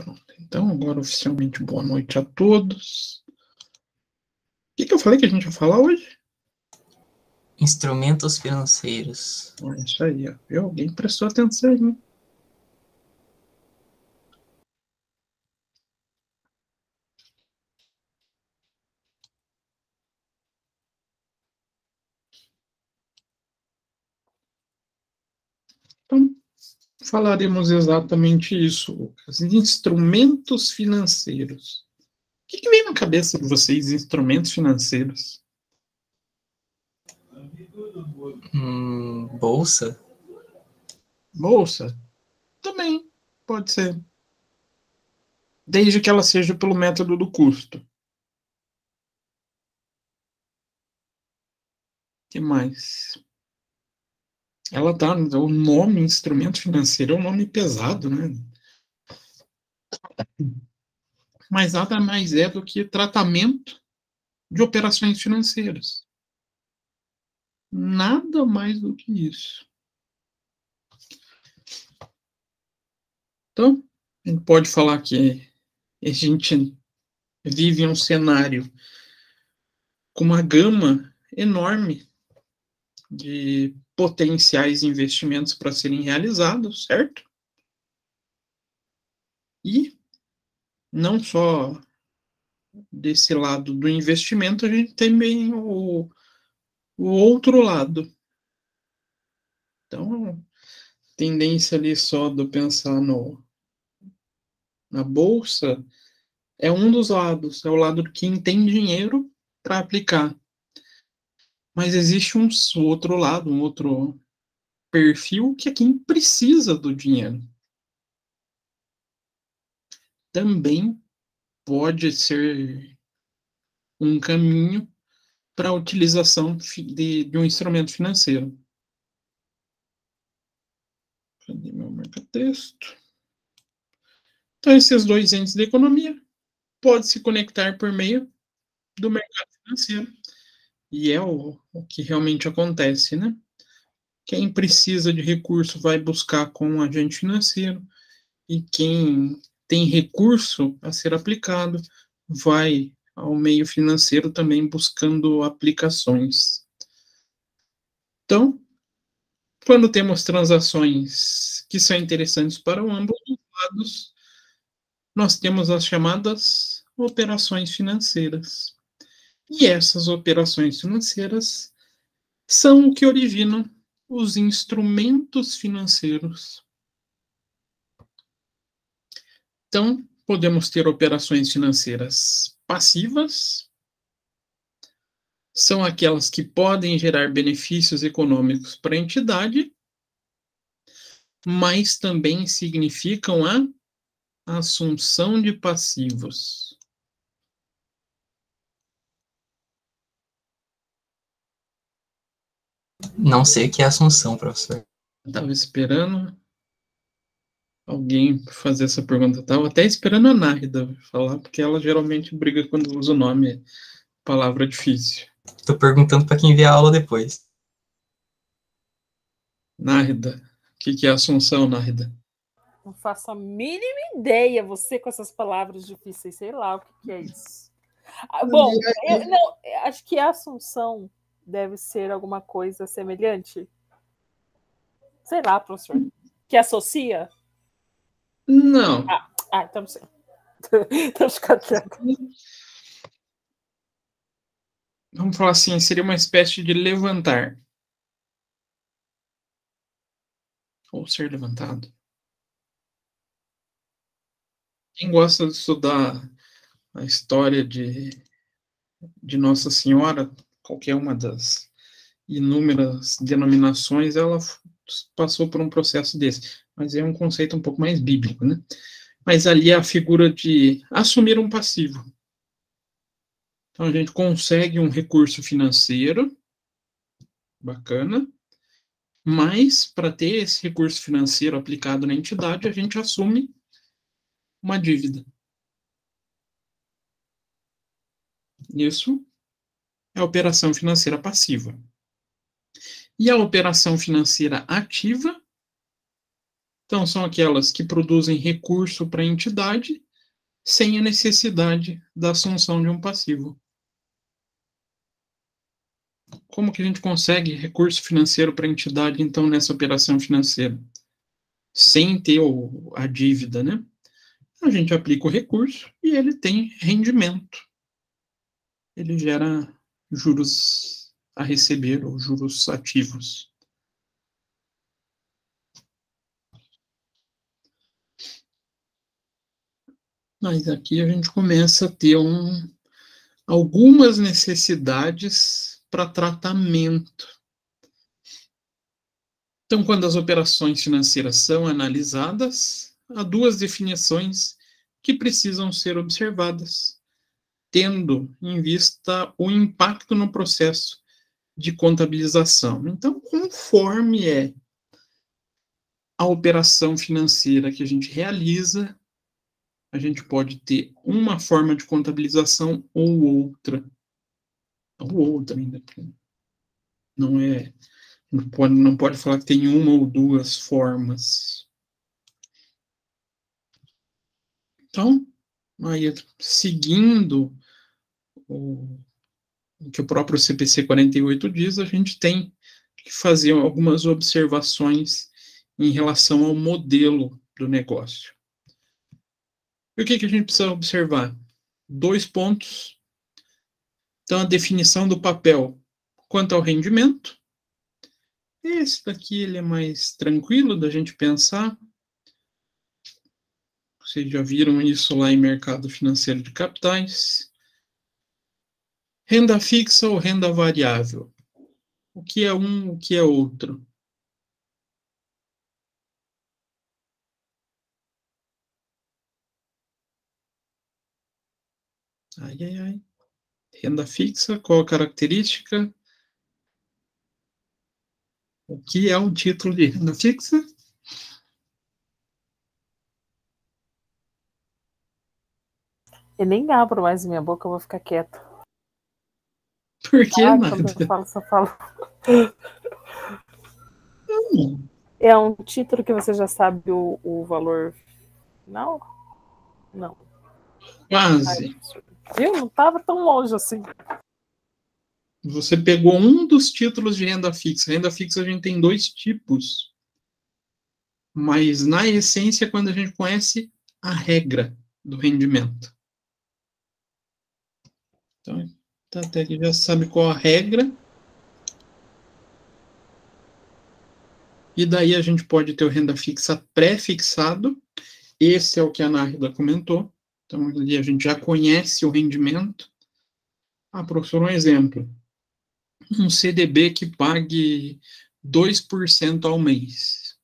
Pronto. Então, agora oficialmente boa noite a todos. O que eu falei que a gente ia falar hoje? Instrumentos financeiros. É isso aí, ó. Viu? Alguém prestou atenção, né? Então, falaremos exatamente isso, Lucas. Instrumentos financeiros. O que vem na cabeça de vocês, instrumentos financeiros? Bolsa? Bolsa? Também, pode ser. Desde que ela seja pelo método do custo. O que mais? Ela tá, o nome instrumento financeiro é um nome pesado, né? Mas nada mais é do que tratamento de operações financeiras. Nada mais do que isso. Então, a gente pode falar que a gente vive um cenário com uma gama enorme de potenciais investimentos para serem realizados, certo? E não só desse lado do investimento, a gente tem também o outro lado. Então, tendência ali só do pensar na bolsa é um dos lados, é o lado de quem tem dinheiro para aplicar. Mas existe um outro lado, um outro perfil, que é quem precisa do dinheiro. Também pode ser um caminho para a utilização de um instrumento financeiro. Cadê meu marca-texto? Então, esses dois entes da economia podem se conectar por meio do mercado financeiro. E é o que realmente acontece, né? Quem precisa de recurso vai buscar com um agente financeiro e quem tem recurso a ser aplicado vai ao meio financeiro também buscando aplicações. Então, quando temos transações que são interessantes para ambos os lados, nós temos as chamadas operações financeiras. E essas operações financeiras são o que originam os instrumentos financeiros. Então, podemos ter operações financeiras passivas, são aquelas que podem gerar benefícios econômicos para a entidade, mas também significam a assunção de passivos. Não sei o que é Assunção, professor. Estava esperando alguém fazer essa pergunta. Estava até esperando a Nárida falar, porque ela geralmente briga quando usa o nome, palavra difícil. Estou perguntando para quem vê a aula depois. Nárida, o que é Assunção, Nárida? Não faço a mínima ideia, você com essas palavras difíceis, sei lá o que é isso. Bom, não, acho que a Assunção deve ser alguma coisa semelhante. Sei lá, professor. Que associa? Não. Então sim. Então fica quieto. Vamos falar assim, seria uma espécie de levantar. Ou ser levantado. Quem gosta de estudar a história de Nossa Senhora, qualquer uma das inúmeras denominações, ela passou por um processo desse. Mas é um conceito um pouco mais bíblico, né? Mas ali é a figura de assumir um passivo. Então, a gente consegue um recurso financeiro, bacana, mas para ter esse recurso financeiro aplicado na entidade, a gente assume uma dívida. Isso é a operação financeira passiva. E a operação financeira ativa, Então, são aquelas que produzem recurso para a entidade sem a necessidade da assunção de um passivo. Como que a gente consegue recurso financeiro para a entidade, então, nessa operação financeira? Sem ter a dívida, né? A gente aplica o recurso e ele tem rendimento. Ele gera juros a receber, ou juros ativos. Mas aqui a gente começa a ter algumas necessidades para tratamento. Então, quando as operações financeiras são analisadas, há duas definições que precisam ser observadas, tendo em vista o impacto no processo de contabilização. Então, conforme é a operação financeira que a gente realiza, a gente pode ter uma forma de contabilização ou outra. Ou outra ainda. Não pode falar que tem uma ou duas formas. Então, aí, seguindo o que o próprio CPC 48 diz, a gente tem que fazer algumas observações em relação ao modelo do negócio. E o que a gente precisa observar? 2 pontos. Então, a definição do papel quanto ao rendimento. Esse daqui ele é mais tranquilo da gente pensar. Vocês já viram isso lá em mercado financeiro de capitais. Renda fixa ou renda variável? O que é um, o que é outro? Ai, ai, ai. Renda fixa, qual a característica? O que é um título de renda fixa? Eu nem abro mais minha boca, eu vou ficar quieta. Por que nada? Quando eu falo, só falo. É um título que você já sabe o valor final? Não. Quase. Viu? Não estava tão longe assim. Você pegou um dos títulos de renda fixa. Renda fixa a gente tem 2 tipos. Mas, na essência, quando a gente conhece a regra do rendimento. Então, até que já sabe qual a regra. E daí a gente pode ter o renda fixa pré-fixado. Esse é o que a Nárida comentou. Então, ali a gente já conhece o rendimento. Ah, professor, um exemplo. Um CDB que pague 2% ao mês.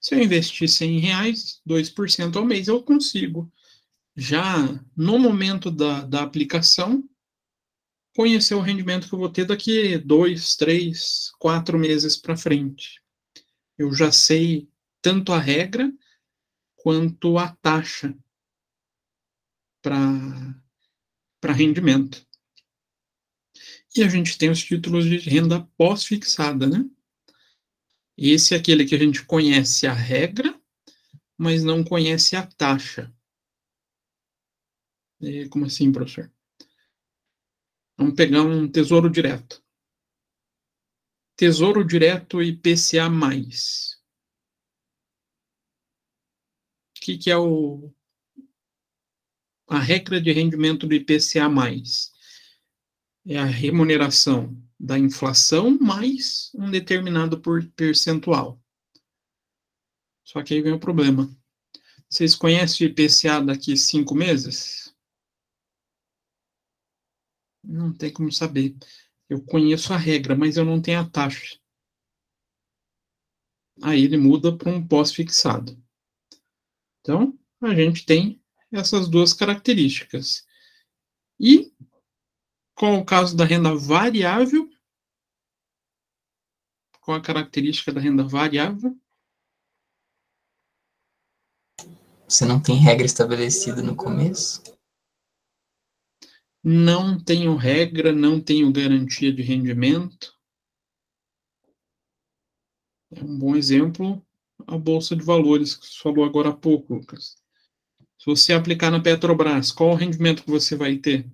Se eu investir R$100, 2% ao mês, eu consigo, já no momento da aplicação, conhecer o rendimento que eu vou ter daqui 2, 3, 4 meses para frente. Eu já sei tanto a regra quanto a taxa para rendimento. E a gente tem os títulos de renda pós-fixada, né? Esse é aquele que a gente conhece a regra, mas não conhece a taxa. Como assim, professor? Vamos pegar um tesouro direto. Tesouro direto IPCA+. O que é a regra de rendimento do IPCA+? É a remuneração da inflação mais um determinado percentual. Só que aí vem o problema. Vocês conhecem o IPCA daqui 5 meses? Não tem como saber. Eu conheço a regra, mas eu não tenho a taxa. Aí ele muda para um pós-fixado. Então, a gente tem essas duas características. E, com o caso da renda variável, qual a característica da renda variável? Você não tem regra estabelecida no começo? Não tenho regra, não tenho garantia de rendimento. É um bom exemplo, a Bolsa de Valores, que você falou agora há pouco, Lucas. Se você aplicar na Petrobras, qual o rendimento que você vai ter?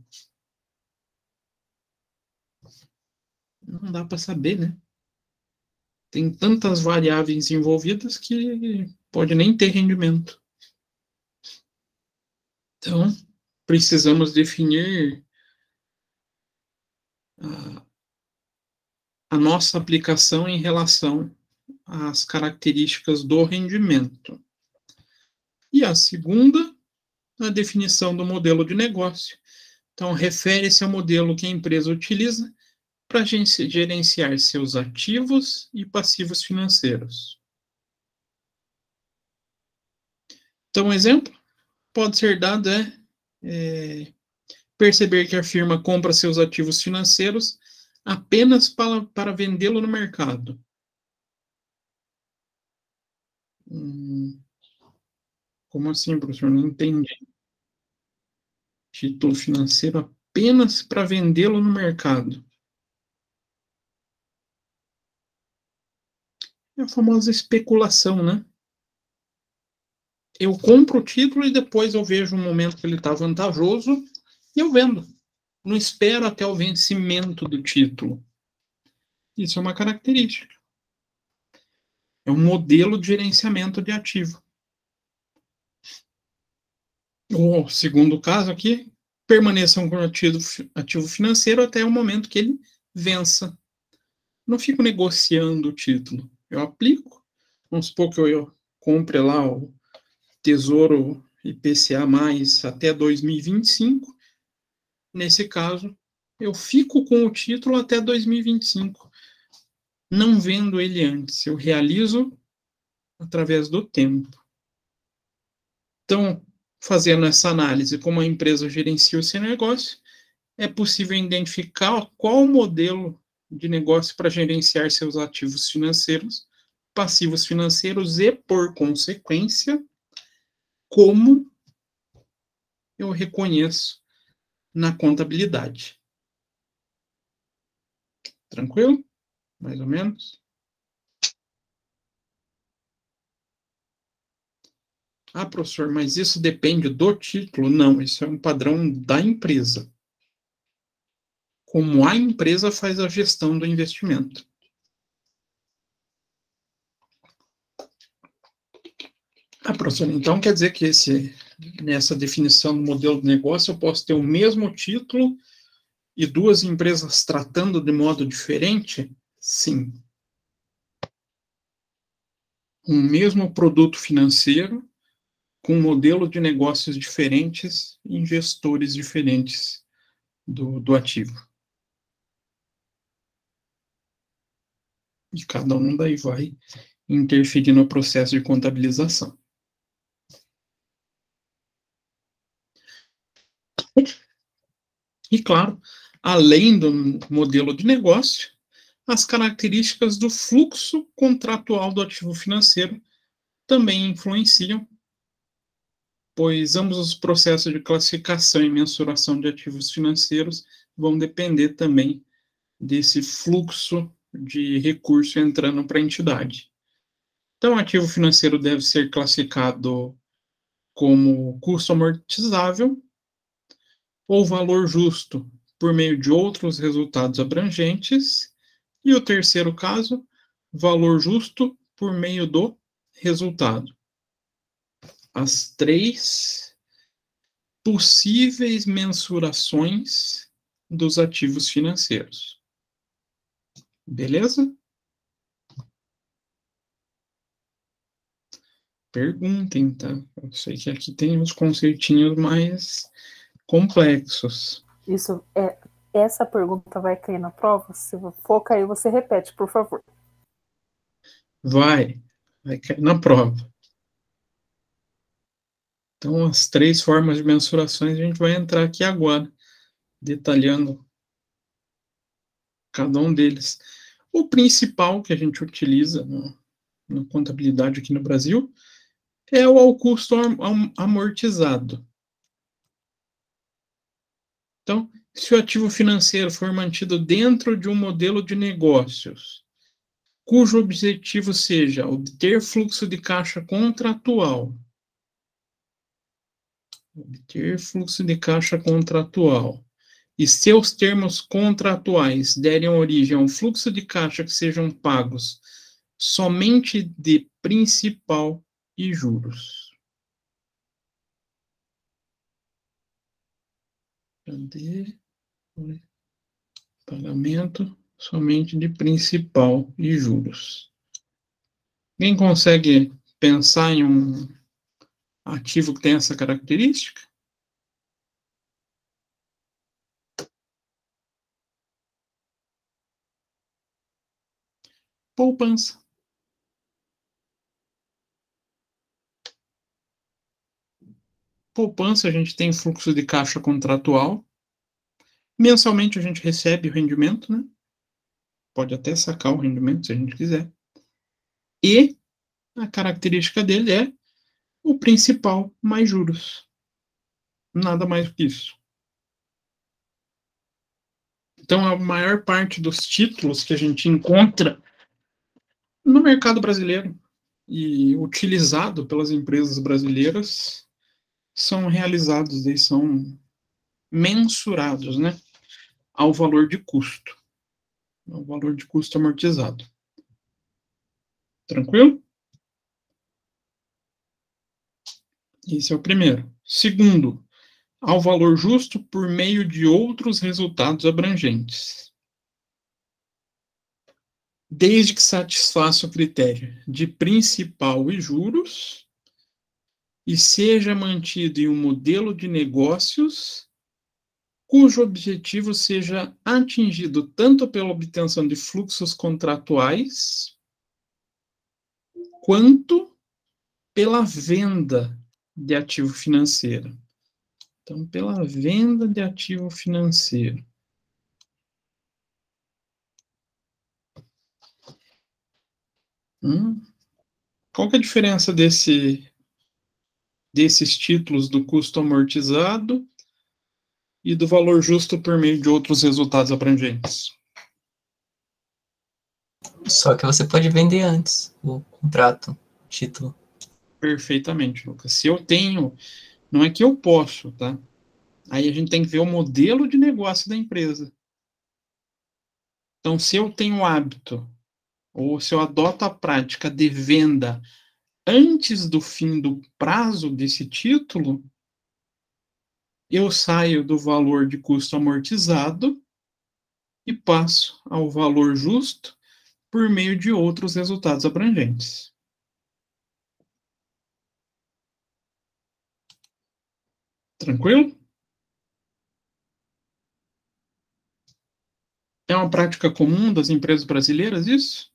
Não dá para saber, né? Tem tantas variáveis envolvidas que pode nem ter rendimento. Então, precisamos definir a nossa aplicação em relação às características do rendimento. E a segunda, a definição do modelo de negócio. Então, refere-se ao modelo que a empresa utiliza para gerenciar seus ativos e passivos financeiros. Então, um exemplo pode ser dado perceber que a firma compra seus ativos financeiros apenas para vendê-lo no mercado. Como assim, professor? Não entendi. Título financeiro apenas para vendê-lo no mercado. É a famosa especulação, né? Eu compro o título e depois eu vejo um momento que ele está vantajoso e eu vendo. Não espero até o vencimento do título. Isso é uma característica. É um modelo de gerenciamento de ativo. O segundo caso aqui, permaneçam com o ativo financeiro até o momento que ele vença. Não fico negociando o título. Eu aplico. Vamos supor que eu compre lá o Tesouro IPCA mais até 2025. Nesse caso, eu fico com o título até 2025. Não vendo ele antes. Eu realizo através do tempo. Então, fazendo essa análise, como a empresa gerencia o seu negócio, é possível identificar qual o modelo de negócio para gerenciar seus ativos financeiros, passivos financeiros e, por consequência, como eu reconheço na contabilidade. Tranquilo? Mais ou menos? Ah, professor, mas isso depende do título? Não, isso é um padrão da empresa. Como a empresa faz a gestão do investimento. Ah, professor, então quer dizer que nessa definição do modelo de negócio eu posso ter o mesmo título e duas empresas tratando de modo diferente? Sim. Um mesmo produto financeiro com um modelo de negócios diferentes em gestores diferentes do ativo. E cada um daí vai interferir no processo de contabilização. E, claro, além do modelo de negócio, as características do fluxo contratual do ativo financeiro também influenciam, pois ambos os processos de classificação e mensuração de ativos financeiros vão depender também desse fluxo de recurso entrando para a entidade. Então, o ativo financeiro deve ser classificado como custo amortizável ou valor justo por meio de outros resultados abrangentes. E o terceiro caso, valor justo por meio do resultado. As três possíveis mensurações dos ativos financeiros. Beleza? Perguntem, tá? Eu sei que aqui tem uns conceitinhos mais complexos. Isso essa pergunta vai cair na prova? Se for cair, você repete, por favor. Vai cair na prova. Então, as três formas de mensurações a gente vai entrar aqui agora, detalhando cada um deles. O principal que a gente utiliza na contabilidade aqui no Brasil é o ao custo amortizado. Então, se o ativo financeiro for mantido dentro de um modelo de negócios cujo objetivo seja obter fluxo de caixa contratual. Obter fluxo de caixa contratual. E seus termos contratuais derem origem a um fluxo de caixa que sejam pagos somente de principal e juros. Cadê? Pagamento somente de principal e juros. Quem consegue pensar em um ativo que tem essa característica? Poupança. Poupança, a gente tem fluxo de caixa contratual. Mensalmente a gente recebe o rendimento, né? Pode até sacar o rendimento se a gente quiser. E a característica dele é o principal mais juros. Nada mais do que isso. Então, a maior parte dos títulos que a gente encontra no mercado brasileiro e utilizado pelas empresas brasileiras são realizados e são mensurados, né, ao valor de custo. Ao valor de custo amortizado. Tranquilo? Esse é o primeiro. Segundo, ao valor justo por meio de outros resultados abrangentes. Desde que satisfaça o critério de principal e juros e seja mantido em um modelo de negócios cujo objetivo seja atingido tanto pela obtenção de fluxos contratuais quanto pela venda de ativo financeiro. Então, pela venda de ativo financeiro. Qual que é a diferença desses títulos do custo amortizado e do valor justo por meio de outros resultados abrangentes? Só que você pode vender antes o contrato, o título. Perfeitamente, Lucas. Se eu tenho, não é que eu posso, tá? Aí a gente tem que ver o modelo de negócio da empresa. Então, se eu tenho o hábito, ou se eu adoto a prática de venda antes do fim do prazo desse título, eu saio do valor de custo amortizado e passo ao valor justo por meio de outros resultados abrangentes. Tranquilo? É uma prática comum das empresas brasileiras isso?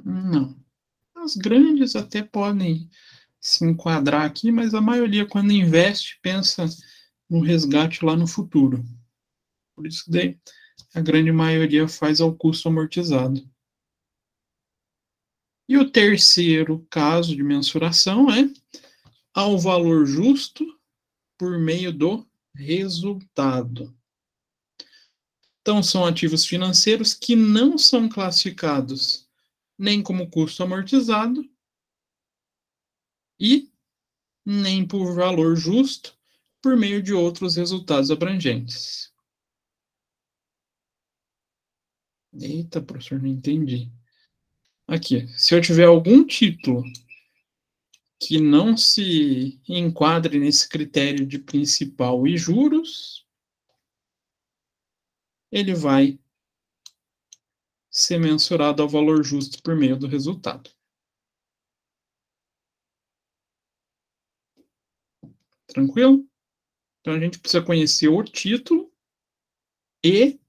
Não. As grandes até podem se enquadrar aqui, mas a maioria, quando investe, pensa no resgate lá no futuro. Por isso que daí a grande maioria faz ao custo amortizado. E o terceiro caso de mensuração é ao valor justo por meio do resultado. Então, são ativos financeiros que não são classificados nem como custo amortizado e nem por valor justo por meio de outros resultados abrangentes. Eita, professor, não entendi. Aqui, se eu tiver algum título que não se enquadre nesse critério de principal e juros, ele vai ser mensurado ao valor justo por meio do resultado. Tranquilo? Então, a gente precisa conhecer o título e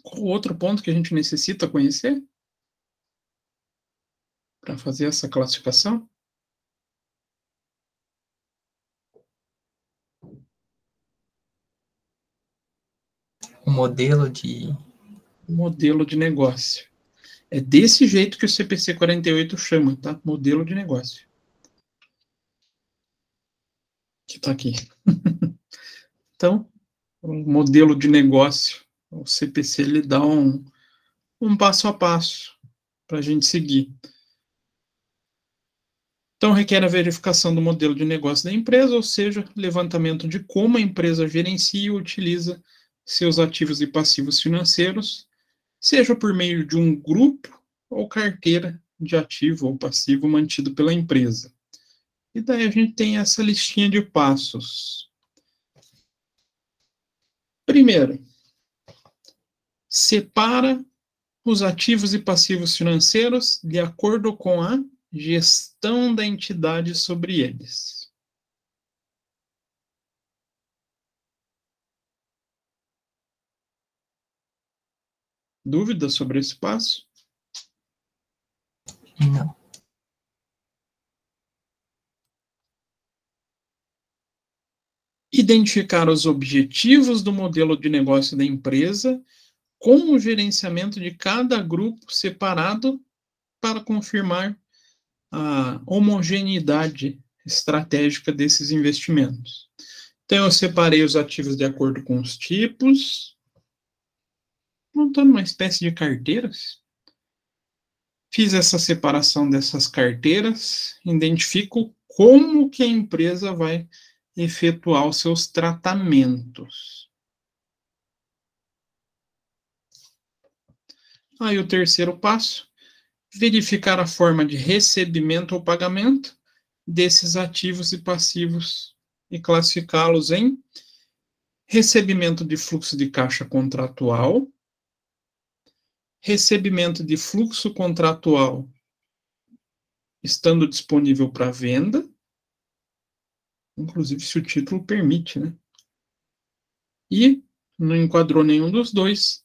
qual outro ponto que a gente necessita conhecer para fazer essa classificação? O modelo de negócio. É desse jeito que o CPC 48 chama, tá? Modelo de negócio. Que está aqui. Então, o modelo de negócio O CPC ele dá um passo a passo para a gente seguir. Então, requer a verificação do modelo de negócio da empresa, ou seja, levantamento de como a empresa gerencia e utiliza seus ativos e passivos financeiros, seja por meio de um grupo ou carteira de ativo ou passivo mantido pela empresa. E daí a gente tem essa listinha de passos. Primeiro, separa os ativos e passivos financeiros de acordo com a gestão da entidade sobre eles. Dúvidas sobre esse passo? Não. Identificar os objetivos do modelo de negócio da empresa com o gerenciamento de cada grupo separado para confirmar a homogeneidade estratégica desses investimentos. Então, eu separei os ativos de acordo com os tipos, montando uma espécie de carteiras. Fiz essa separação dessas carteiras, identifico como que a empresa vai efetuar os seus tratamentos. Aí o terceiro passo, verificar a forma de recebimento ou pagamento desses ativos e passivos e classificá-los em recebimento de fluxo de caixa contratual, recebimento de fluxo contratual estando disponível para venda, inclusive se o título permite, né? E não enquadrou nenhum dos dois,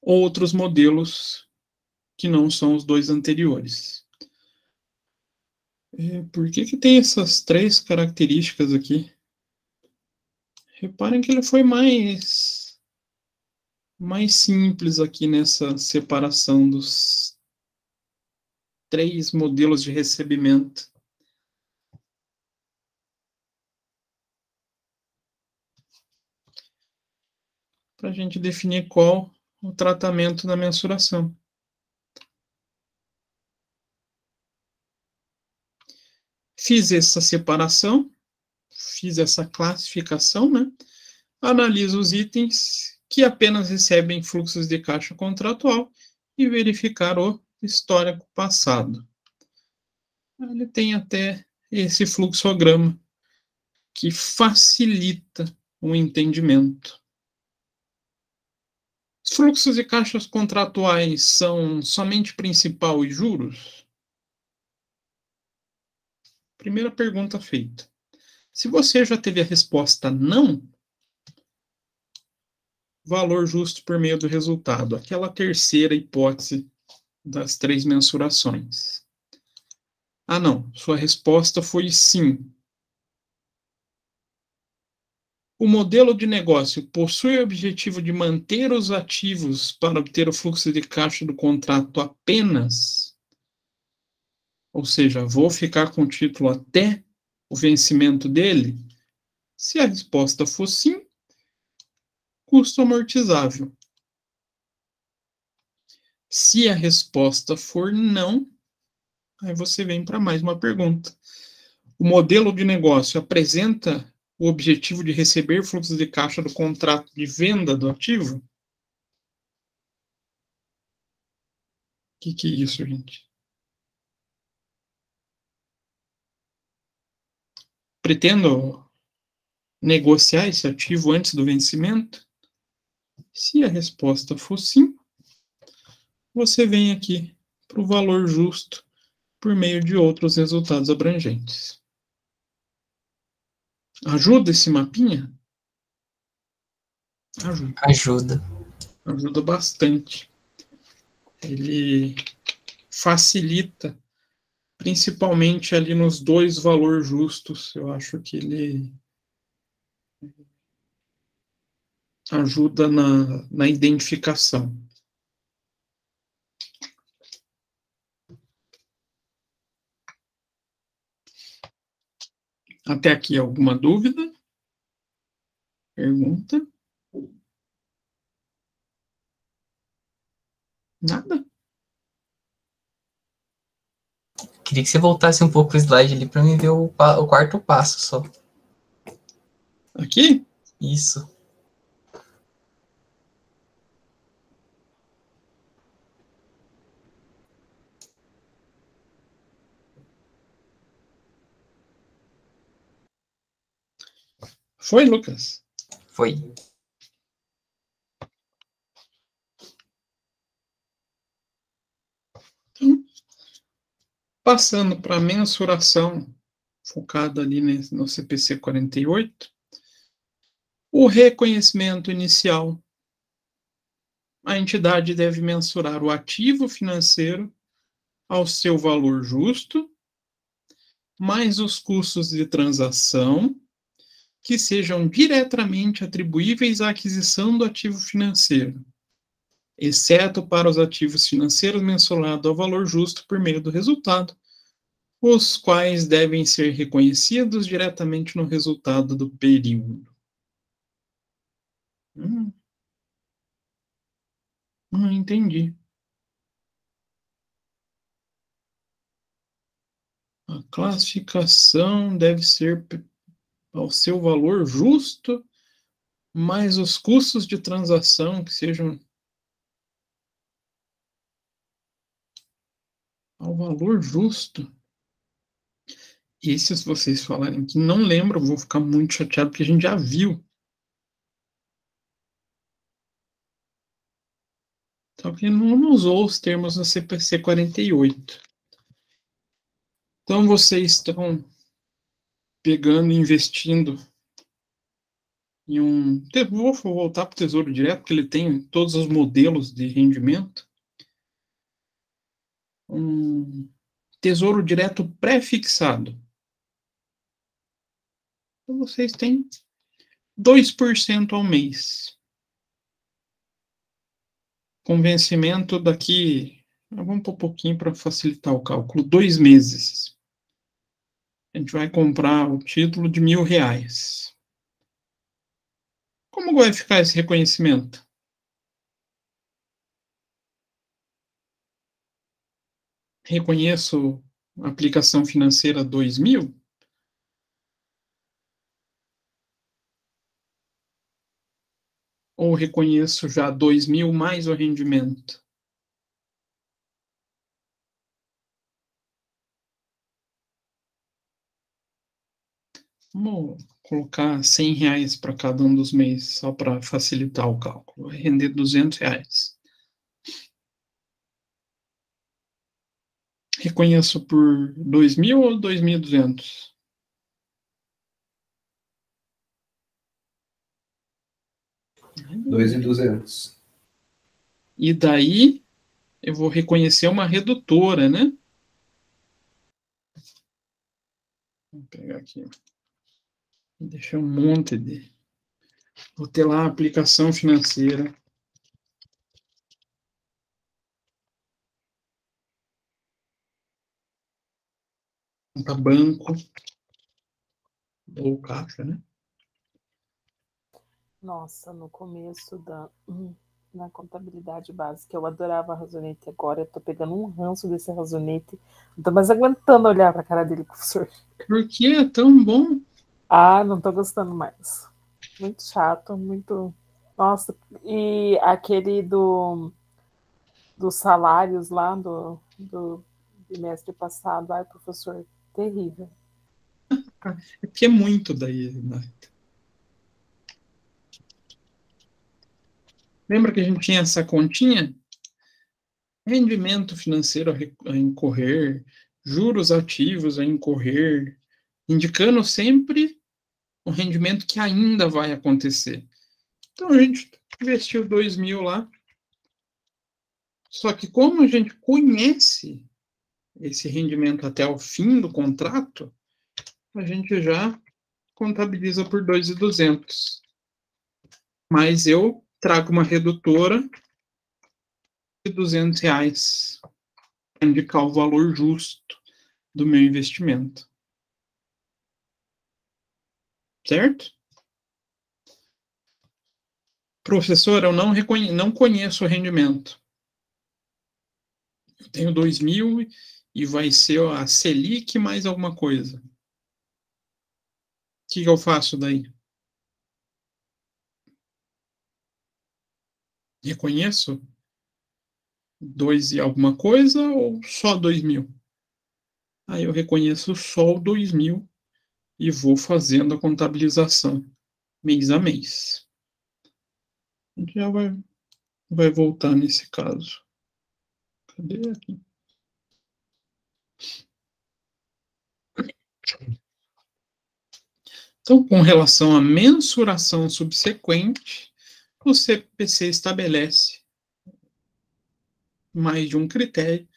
outros modelos que não são os dois anteriores. Por que tem essas três características aqui? Reparem que ele foi mais simples aqui nessa separação dos três modelos de recebimento. Para a gente definir qual o tratamento da mensuração. Fiz essa separação, fiz essa classificação, né? Analiso os itens que apenas recebem fluxos de caixa contratual e verificar o histórico passado. Ele tem até esse fluxograma que facilita o entendimento. Os fluxos de caixas contratuais são somente principal e juros? Primeira pergunta feita. Se você já teve a resposta não, valor justo por meio do resultado, aquela terceira hipótese das três mensurações. Ah, não, sua resposta foi sim. O modelo de negócio possui o objetivo de manter os ativos para obter o fluxo de caixa do contrato apenas? Ou seja, vou ficar com o título até o vencimento dele? Se a resposta for sim, custo amortizável. Se a resposta for não, aí você vem para mais uma pergunta. O modelo de negócio apresenta o objetivo de receber fluxo de caixa do contrato de venda do ativo? O que é isso, gente? Pretendo negociar esse ativo antes do vencimento? Se a resposta for sim, você vem aqui para o valor justo por meio de outros resultados abrangentes. Ajuda esse mapinha? Ajuda. Ajuda. Ajuda bastante. Ele facilita, principalmente ali nos dois valores justos. Eu acho que ele ajuda na identificação. Até aqui alguma dúvida? Pergunta? Nada? Queria que você voltasse um pouco o slide ali para mim ver o quarto passo só. Aqui? Isso. Foi, Lucas? Foi. Então, passando para a mensuração, focada ali no CPC 48, o reconhecimento inicial. A entidade deve mensurar o ativo financeiro ao seu valor justo, mais os custos de transação que sejam diretamente atribuíveis à aquisição do ativo financeiro, exceto para os ativos financeiros mensurados ao valor justo por meio do resultado, os quais devem ser reconhecidos diretamente no resultado do período. Não entendi. A classificação deve ser ao seu valor justo, mais os custos de transação que sejam ao valor justo. E se vocês falarem que não lembro, eu vou ficar muito chateado, porque a gente já viu. Só que não usou os termos no CPC 48. Então, vocês estão pegando e investindo em um... Vou voltar para o Tesouro Direto, porque ele tem todos os modelos de rendimento. Um Tesouro Direto pré-fixado. Então, vocês têm 2% ao mês. Com vencimento daqui... Vamos pôr um pouquinho para facilitar o cálculo. 2 meses. A gente vai comprar o título de R$1.000. Como vai ficar esse reconhecimento? Reconheço a aplicação financeira 2.000? Ou reconheço já 2.000 mais o rendimento? Vamos colocar R$100 para cada um dos meses, só para facilitar o cálculo. Vai render R$200. Reconheço por 2.000 ou 2.200? R$2.200. E daí eu vou reconhecer uma redutora, né? Vou pegar aqui. Deixa um monte de... Vou ter lá a aplicação financeira. Conta banco. Ou caixa, né? Nossa, no começo na contabilidade básica, eu adorava a Razonete. Agora eu tô pegando um ranço desse Razonete. Não tô mais aguentando olhar pra cara dele, professor. Por que é tão bom? Ah, não tô gostando mais. Muito chato, muito... Nossa, e aquele dos salários lá do bimestre passado, ai, professor, terrível. É porque é muito daí, né? Lembra que a gente tinha essa continha? Rendimento financeiro a incorrer, juros ativos a incorrer, indicando sempre o rendimento que ainda vai acontecer. Então, a gente investiu 2.000 lá, só que como a gente conhece esse rendimento até o fim do contrato, a gente já contabiliza por 2.200. Mas eu trago uma redutora de R$200 para indicar o valor justo do meu investimento. Certo? Professor, eu não conheço o rendimento. Eu tenho 2.000 e vai ser a Selic mais alguma coisa. O que eu faço daí? Reconheço 2 e alguma coisa ou só 2.000? Aí eu reconheço só o 2.000 e vou fazendo a contabilização mês a mês. A gente já vai voltar nesse caso. Cadê aqui? Então, com relação à mensuração subsequente, o CPC estabelece mais de um critério.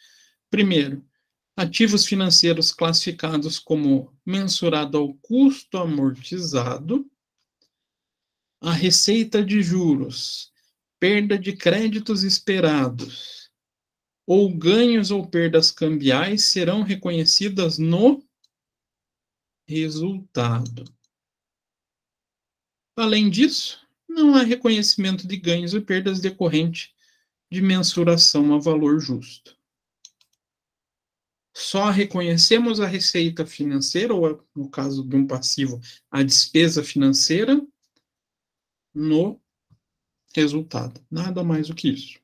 Primeiro, ativos financeiros classificados como mensurado ao custo amortizado, a receita de juros, perda de créditos esperados, ou ganhos ou perdas cambiais serão reconhecidas no resultado. Além disso, não há reconhecimento de ganhos e perdas decorrente de mensuração a valor justo. Só reconhecemos a receita financeira, ou no caso de um passivo, a despesa financeira, no resultado. Nada mais do que isso.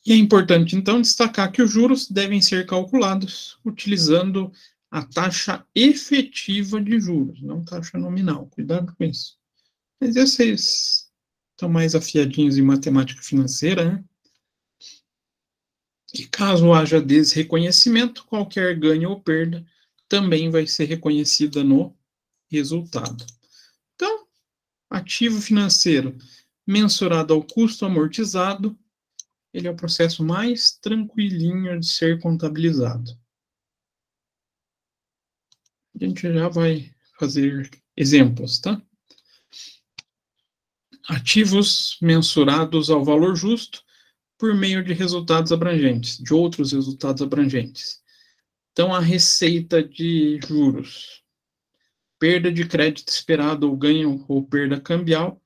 E é importante, então, destacar que os juros devem ser calculados utilizando a taxa efetiva de juros, não taxa nominal. Cuidado com isso. Mas vocês estão mais afiadinhos em matemática financeira, né? E caso haja desreconhecimento, qualquer ganho ou perda também vai ser reconhecida no resultado. Então, ativo financeiro mensurado ao custo amortizado, ele é o processo mais tranquilinho de ser contabilizado. A gente já vai fazer exemplos, tá? Ativos mensurados ao valor justo por meio de resultados abrangentes, de outros resultados abrangentes. Então, a receita de juros, perda de crédito esperado ou ganho ou perda cambial,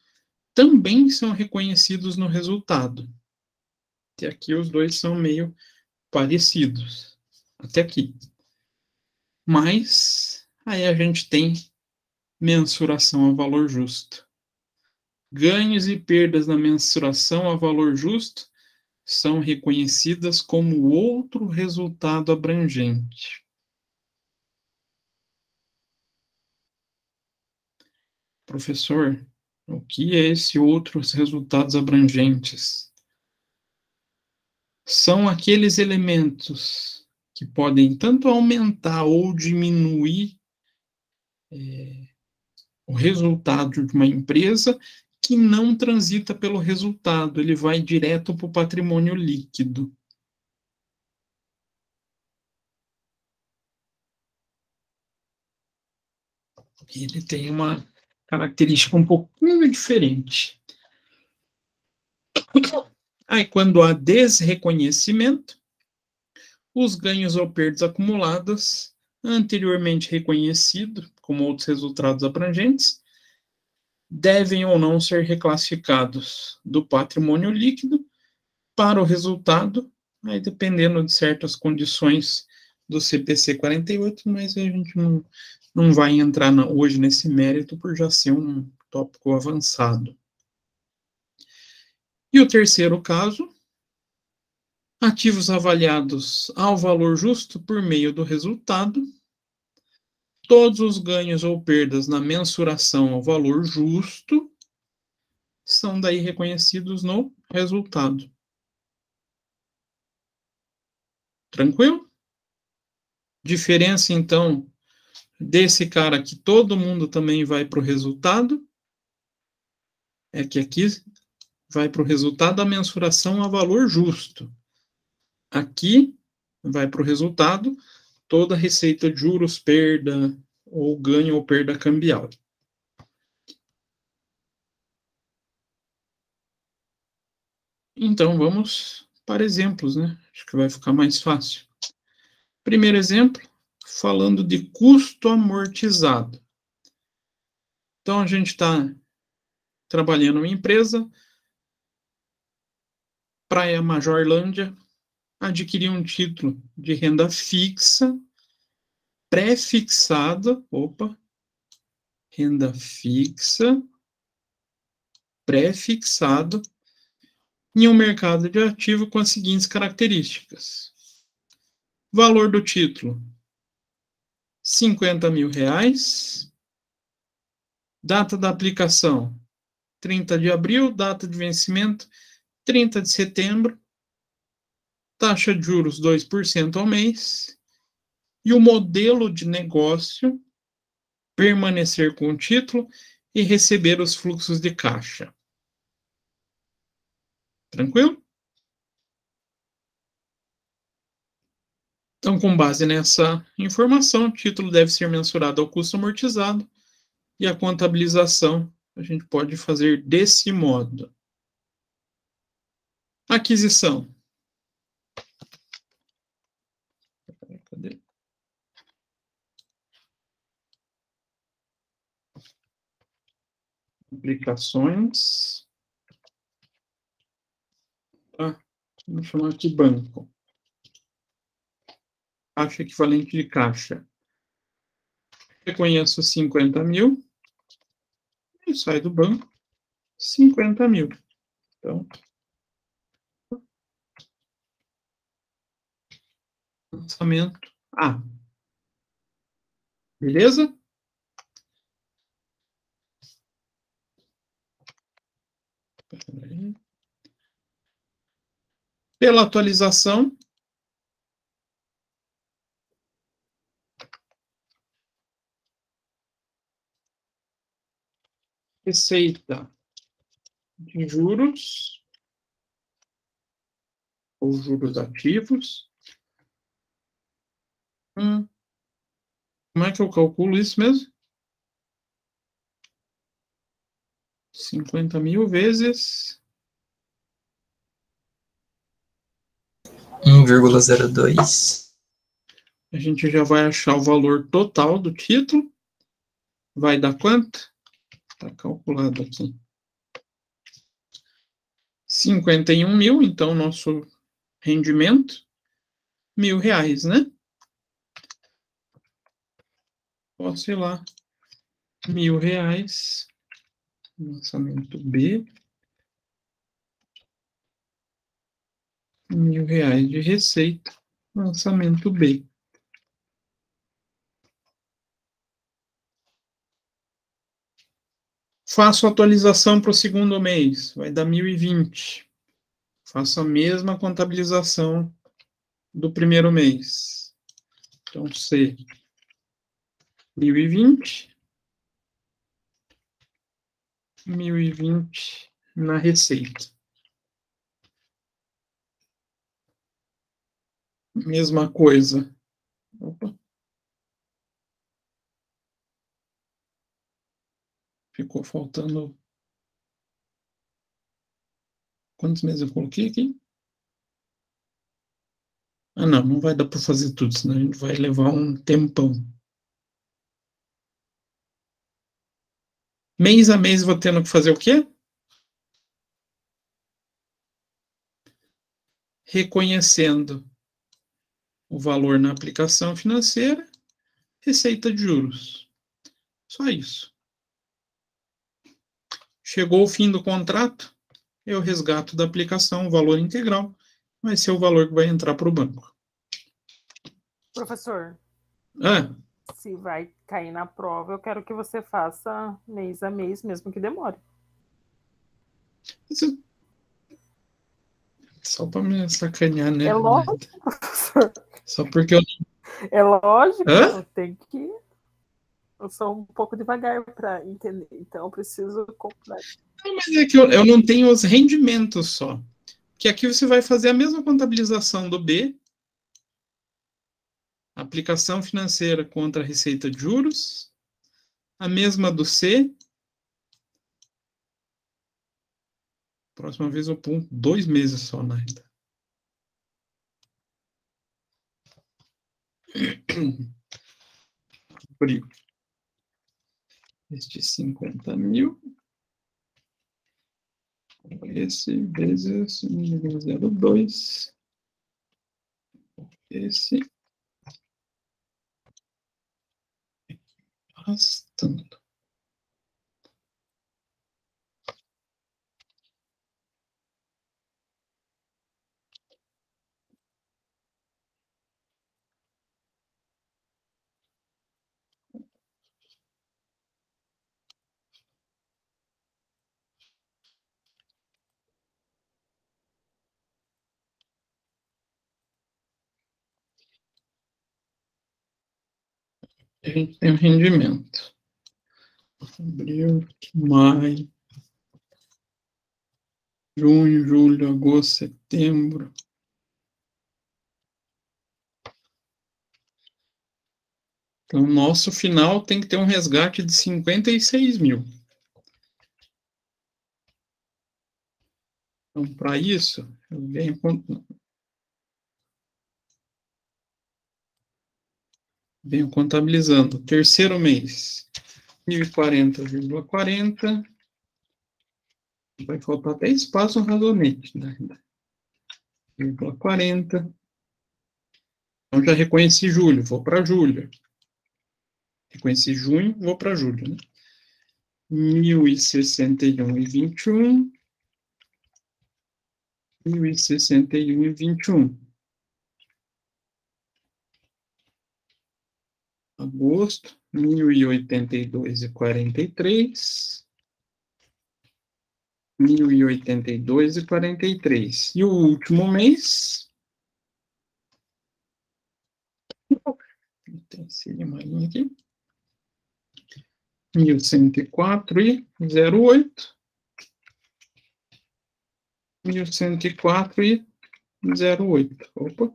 também são reconhecidos no resultado. Até aqui os dois são meio parecidos. Até aqui. Mas aí a gente tem mensuração a valor justo. Ganhos e perdas na mensuração a valor justo são reconhecidas como outro resultado abrangente. Professor, o que é esse outros resultados abrangentes? São aqueles elementos que podem tanto aumentar ou diminuir o resultado de uma empresa que não transita pelo resultado, ele vai direto para o patrimônio líquido. Ele tem uma característica um pouquinho diferente. Aí, quando há desreconhecimento, os ganhos ou perdas acumuladas, anteriormente reconhecidos como outros resultados abrangentes, devem ou não ser reclassificados do patrimônio líquido para o resultado, aí dependendo de certas condições do CPC 48, mas a gente não vai entrar hoje nesse mérito por já ser um tópico avançado. E o terceiro caso, ativos avaliados ao valor justo por meio do resultado, todos os ganhos ou perdas na mensuração ao valor justo são daí reconhecidos no resultado. Tranquilo? Diferença, então, desse cara que todo mundo também vai para o resultado, é que aqui vai para o resultado a mensuração a valor justo. Aqui vai para o resultado toda a receita de juros, perda, ou ganho ou perda cambial. Então, vamos para exemplos, né? Acho que vai ficar mais fácil. Primeiro exemplo, falando de custo amortizado. Então, a gente está trabalhando em uma empresa, Praia Majorlândia, adquirir um título de renda fixa, pré-fixada, renda fixa, pré-fixado, em um mercado de ativo com as seguintes características. Valor do título, R$50 mil. Data da aplicação, 30 de abril. Data de vencimento, 30 de setembro. Taxa de juros, 2% ao mês. E o modelo de negócio, permanecer com o título e receber os fluxos de caixa. Tranquilo? Então, com base nessa informação, o título deve ser mensurado ao custo amortizado e a contabilização a gente pode fazer desse modo. Aquisição. Cadê? Aplicações. Vamos chamar de banco. Caixa equivalente de caixa. Reconheço 50 mil. E sai do banco 50 mil. Então, lançamento A. Beleza? Pela atualização, receita de juros ou juros ativos. Como é que eu calculo isso mesmo? 50 mil vezes 1,02. A gente já vai achar o valor total do título. Vai dar quanto? Está calculado aqui. 51 mil, então nosso rendimento, R$1.000, né? Posso ir lá. R$1.000. Lançamento B. R$1.000 de receita. Lançamento B. Faço a atualização para o segundo mês. Vai dar 1.020. Faço a mesma contabilização do primeiro mês. Então, C, 1.020. 1.020 na receita. Mesma coisa. Opa. Ficou faltando... Quantos meses eu coloquei aqui? Ah, não, não vai dar para fazer tudo, senão a gente vai levar um tempão. Mês a mês vou tendo que fazer o quê? Reconhecendo o valor na aplicação financeira, receita de juros. Só isso. Chegou o fim do contrato, eu resgato da aplicação o valor integral, vai ser o valor que vai entrar para o banco. Professor, Ah, se vai cair na prova, eu quero que você faça mês a mês, mesmo que demore. Só para me sacanear, né? É lógico, professor. Só porque eu... É lógico, Hã? tem que... Eu sou um pouco devagar para entender, então eu preciso comprar. Não, mas é que eu não tenho os rendimentos só. Que aqui você vai fazer a mesma contabilização do B, aplicação financeira contra a receita de juros, a mesma do C. Próxima vez eu ponho 2 meses só na renda. Abril. Este 50 mil. Esse vezes 0,2. Esse. Arrastando. A gente tem o rendimento. Abril, maio, junho, julho, agosto, setembro. Então, nosso final tem que ter um resgate de 56 mil. Então, para isso, eu venho contabilizando. Terceiro mês, 1040,40. Vai faltar até espaço no razonete, né? 40. Então, já reconheci julho, vou para julho. Reconheci junho, vou para julho, né? 1061,21. 1061,21. Agosto, 1082,43. 1082,43. E o último mês. Tem uma linha aqui. 1104,08. 1104,08. Opa.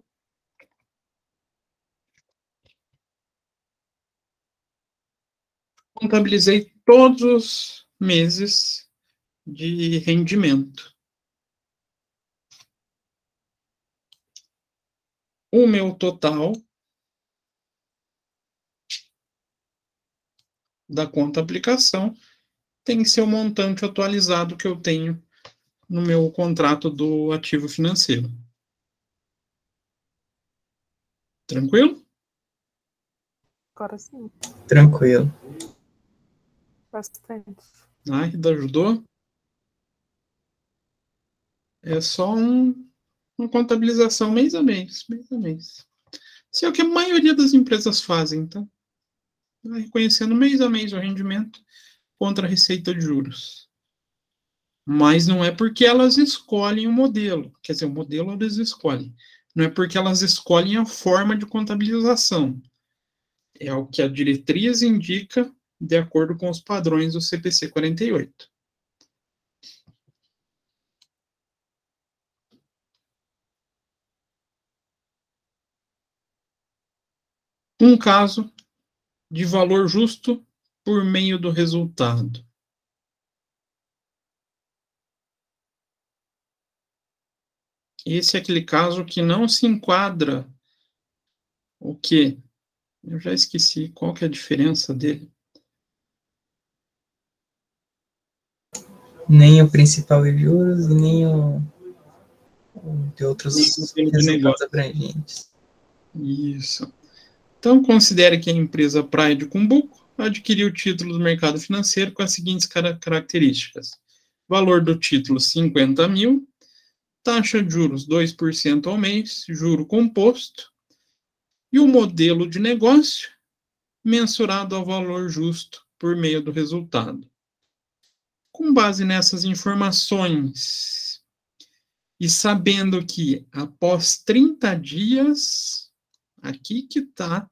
Contabilizei todos os meses de rendimento. O meu total da conta aplicação tem que ser o montante atualizado que eu tenho no meu contrato do ativo financeiro. Tranquilo? Agora sim. Tranquilo. Bastante. A Rida ajudou? É só uma contabilização mês a mês. Isso é o que a maioria das empresas fazem, tá? Vai reconhecendo mês a mês o rendimento contra a receita de juros. Mas não é porque elas escolhem o modelo. Quer dizer, o modelo elas escolhem. Não é porque elas escolhem a forma de contabilização. É o que a diretriz indica de acordo com os padrões do CPC 48. Um caso de valor justo por meio do resultado. Esse é aquele caso que não se enquadra o quê? Eu já esqueci qual que é a diferença dele. Nem o principal de juros e nem o de outros resultados abrangentes. Isso. Então, considere que a empresa Praia de Cumbuco adquiriu o título do mercado financeiro com as seguintes características. Valor do título, 50 mil. Taxa de juros, 2% ao mês. Juro composto. E o modelo de negócio mensurado ao valor justo por meio do resultado. Com base nessas informações e sabendo que após 30 dias, aqui que está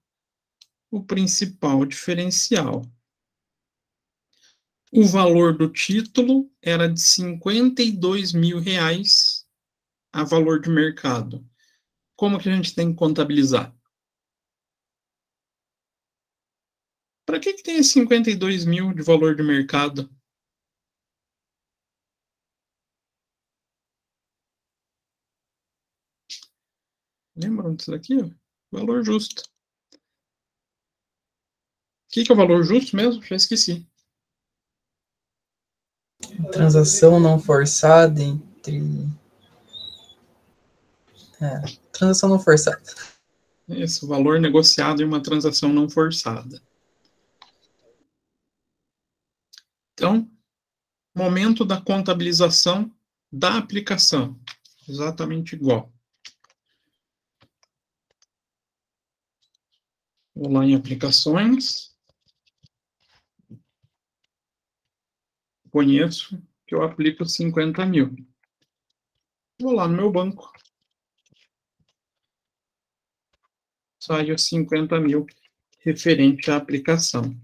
o principal diferencial. O valor do título era de R$52 mil a valor de mercado. Como que a gente tem que contabilizar? Para que tem 52 mil de valor de mercado? Lembram disso daqui? Valor justo. O que é o valor justo mesmo? Já esqueci. transação não forçada entre... transação não forçada. Esse valor negociado em uma transação não forçada. Então, momento da contabilização da aplicação. Exatamente igual. Vou lá em aplicações. Conheço que eu aplico 50 mil. Vou lá no meu banco. Saiu 50 mil referente à aplicação.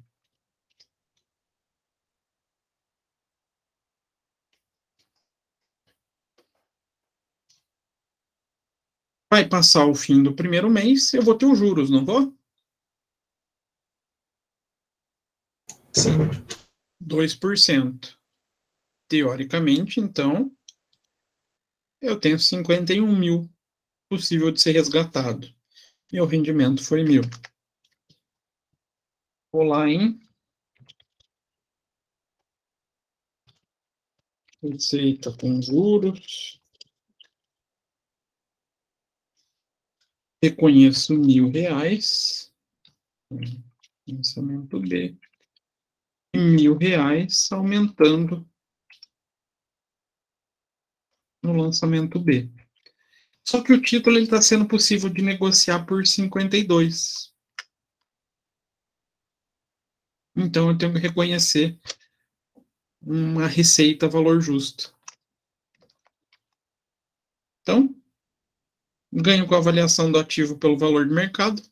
Vai passar o fim do primeiro mês, eu vou ter os juros, não vou? Sim. 2%. Teoricamente, então, eu tenho 51 mil possível de ser resgatado. Meu rendimento foi 1.000. Vou lá em receita com juros. Reconheço R$1.000. Lançamento B. E R$1.000 aumentando no lançamento B. Só que o título está sendo possível de negociar por 52. Então eu tenho que reconhecer uma receita valor justo. Então, ganho com a avaliação do ativo pelo valor de mercado.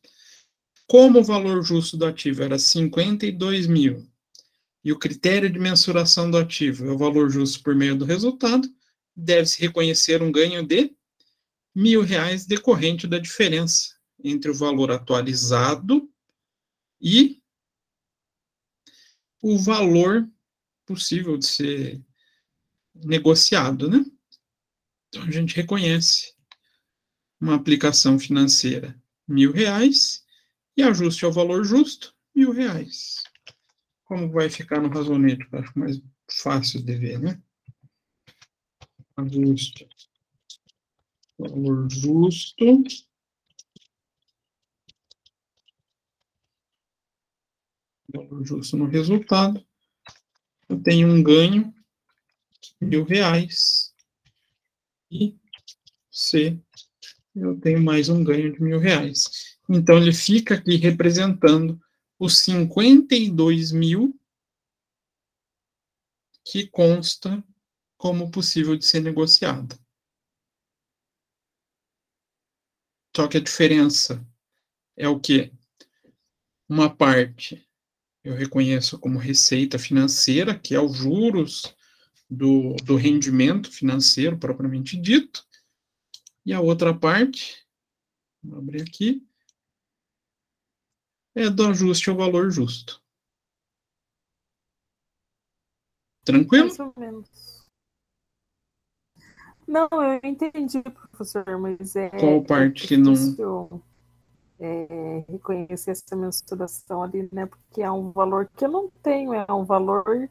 Como o valor justo do ativo era 52 mil e o critério de mensuração do ativo é o valor justo por meio do resultado, deve-se reconhecer um ganho de R$1.000 decorrente da diferença entre o valor atualizado e o valor possível de ser negociado, né? Então a gente reconhece uma aplicação financeira R$1.000 e ajuste ao valor justo R$1.000. Como vai ficar no razonete? Acho mais fácil de ver, né? Ajuste. Valor justo. Valor justo no resultado. Eu tenho um ganho de R$1.000. E C, eu tenho mais um ganho de R$1.000. Então, ele fica aqui representando os 52 mil que consta como possível de ser negociado. Só que a diferença é o quê? Uma parte eu reconheço como receita financeira, que é os juros do rendimento financeiro propriamente dito, e a outra parte, vou abrir aqui, é do ajuste ao valor justo. Tranquilo? Mais ou menos. Não, eu entendi, professor, mas Qual parte que não... difícil reconhecer essa mensuração ali, né? Porque é um valor que eu não tenho, é um valor...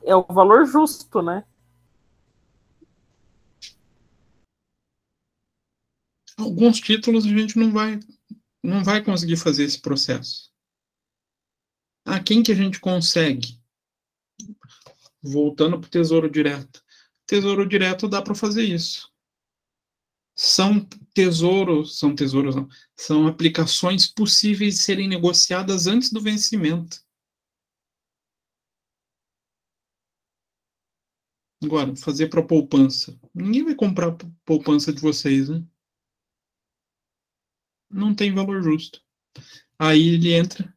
É o valor justo, né? Alguns títulos a gente não vai conseguir fazer esse processo. Quem que a gente consegue? Voltando para o Tesouro Direto. Tesouro Direto dá para fazer isso. São aplicações possíveis de serem negociadas antes do vencimento. Agora, fazer para poupança. Ninguém vai comprar poupança de vocês, né? Não tem valor justo. Aí ele entra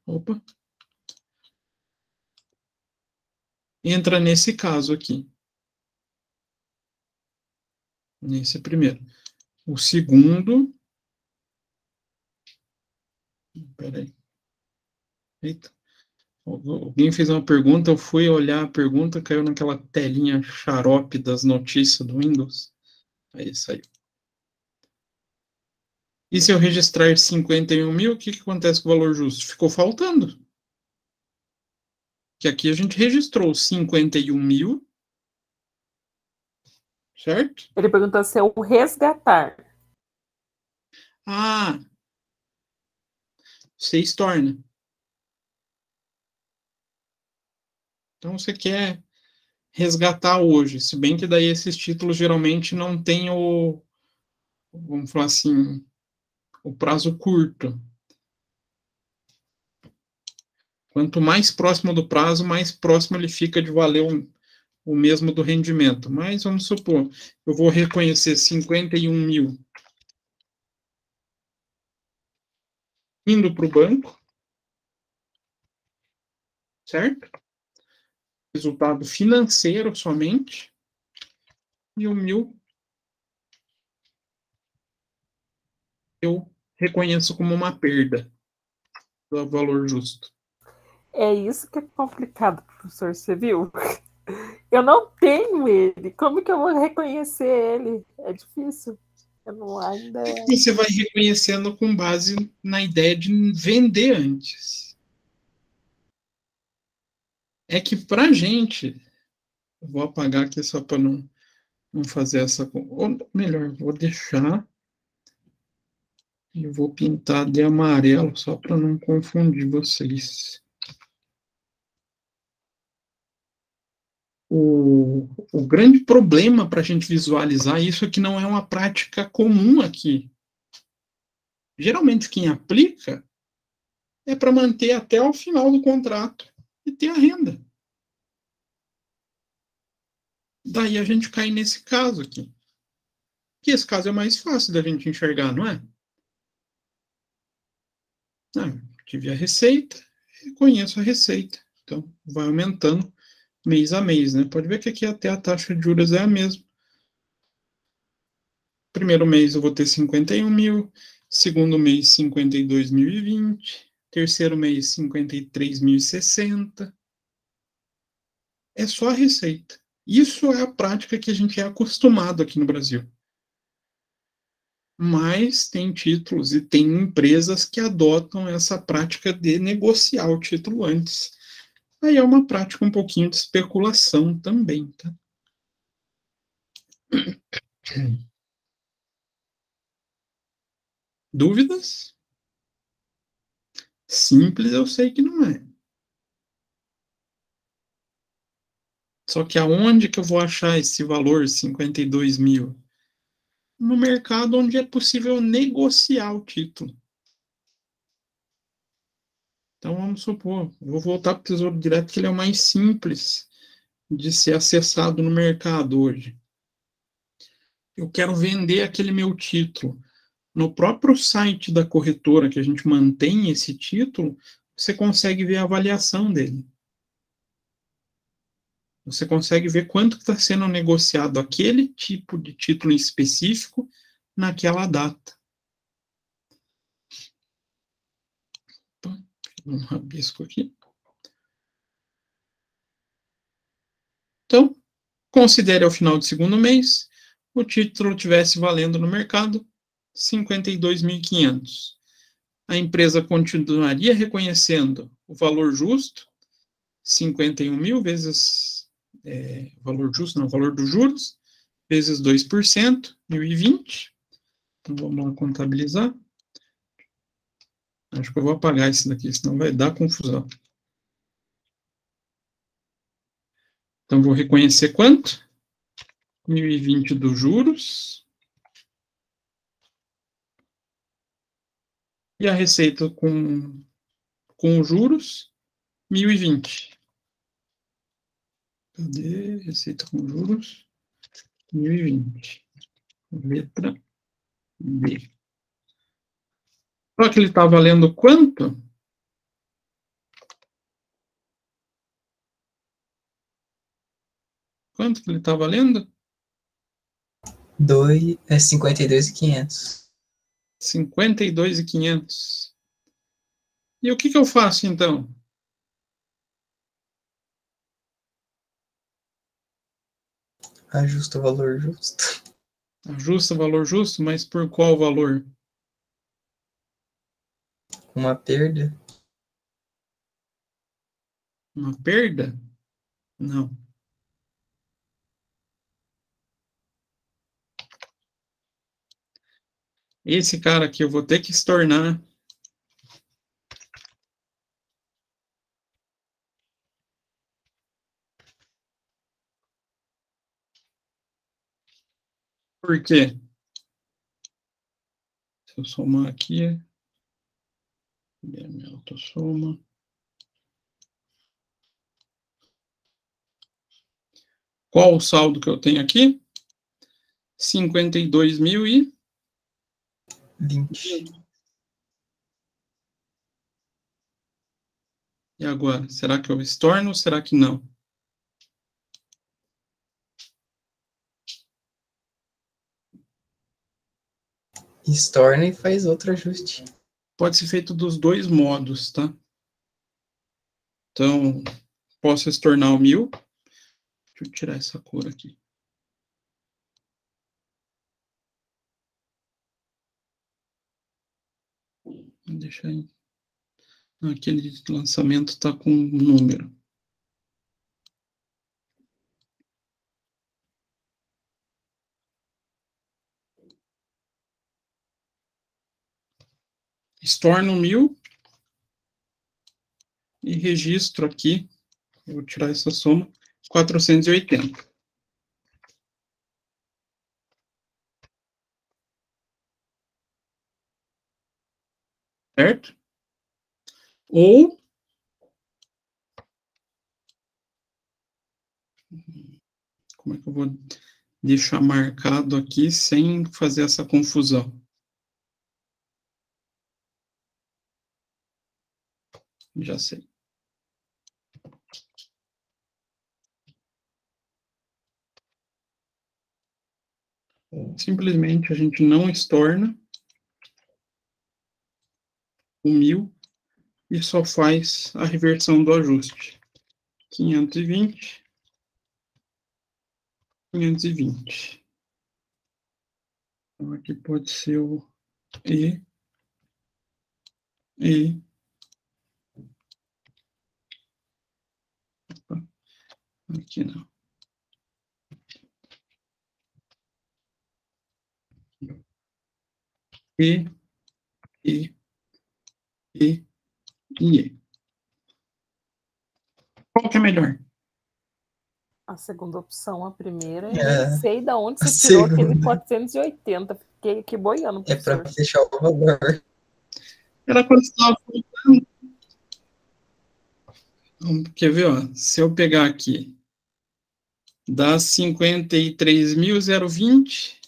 nesse caso aqui. Nesse primeiro. O segundo... Peraí. Eita. Alguém fez uma pergunta, eu fui olhar a pergunta, caiu naquela telinha xarope das notícias do Windows. Aí saiu. E se eu registrar 51 mil, o que acontece com o valor justo? Ficou faltando. Que aqui a gente registrou 51 mil, certo? Ele perguntou se é o resgatar. Ah, você estorna. Então você quer resgatar hoje, se bem que daí esses títulos geralmente não têm vamos falar assim, o prazo curto. Quanto mais próximo do prazo, mais próximo ele fica de valer o mesmo do rendimento. Mas vamos supor, eu vou reconhecer 51 mil indo para o banco, certo? Resultado financeiro somente, e o 1.000 eu reconheço como uma perda do valor justo. É isso que é complicado, professor, você viu? Eu não tenho ele. Como que eu vou reconhecer ele? É difícil. Eu não ainda. Você vai reconhecendo com base na ideia de vender antes. É que pra gente, eu vou apagar aqui só para não fazer essa. Ou melhor, vou deixar e vou pintar de amarelo só para não confundir vocês. O grande problema para a gente visualizar isso é que não é uma prática comum aqui. Geralmente quem aplica é para manter até o final do contrato e ter a renda. Daí a gente cai nesse caso aqui. Que esse caso é mais fácil da gente enxergar, não é? Tive a receita, reconheço a receita. Então, vai aumentando mês a mês, né? Pode ver que aqui até a taxa de juros é a mesma. Primeiro mês eu vou ter 51 mil, segundo mês 52.020, terceiro mês 53.060. É só a receita. Isso é a prática que a gente é acostumado aqui no Brasil. Mas tem títulos e tem empresas que adotam essa prática de negociar o título antes. Aí é uma prática um pouquinho de especulação também, tá? Dúvidas? Simples eu sei que não é. Só que aonde que eu vou achar esse valor, 52 mil? No mercado onde é possível negociar o título. Então, vamos supor, eu vou voltar para o Tesouro Direto, que ele é o mais simples de ser acessado no mercado hoje. Eu quero vender aquele meu título. No próprio site da corretora que a gente mantém esse título, você consegue ver a avaliação dele. Você consegue ver quanto está sendo negociado aquele tipo de título específico naquela data. Um rabisco aqui. Então, considere ao final do segundo mês, o título tivesse valendo no mercado 52.500. A empresa continuaria reconhecendo o valor justo, 51 mil vezes valor justo, não, valor dos juros, vezes 2%, 1.020. Então, vamos lá contabilizar. Acho que eu vou apagar isso daqui, senão vai dar confusão. Então, vou reconhecer quanto? 1.020 dos juros. E a receita com os juros, 1.020. Cadê? Receita com juros, 1.020. Letra B. Só que ele está valendo quanto? Quanto que ele está valendo? 52.500. 52.500. E o que eu faço, então? Ajusta o valor justo. Ajusta o valor justo, mas por qual valor? Uma perda. Uma perda? Não. Esse cara aqui eu vou ter que estornar. Por quê? Se eu somar aqui, minha autossoma. Qual o saldo que eu tenho aqui? 52.020. E agora, será que eu estorno ou será que não? Estorna e faz outro ajuste. Pode ser feito dos dois modos, tá? Então, posso estornar o 1000. Deixa eu tirar essa cor aqui. Vou deixar aí. Aquele lançamento está com um número. Estorno 1000 e registro aqui, eu vou tirar essa soma, 480. Certo? Ou como é que eu vou deixar marcado aqui sem fazer essa confusão? Já sei. Simplesmente a gente não estorna o 1000 e só faz a reversão do ajuste. 520, 520. Então aqui pode ser o E, aqui não. E. Qual que é melhor? A segunda opção, a primeira, eu É, nem sei de onde a você tirou aquele segunda. 480. Fiquei aqui boiando, É professor. para fechar o valor. Era quando estava faltando. Quer ver, ó? Se eu pegar aqui, dá 53.020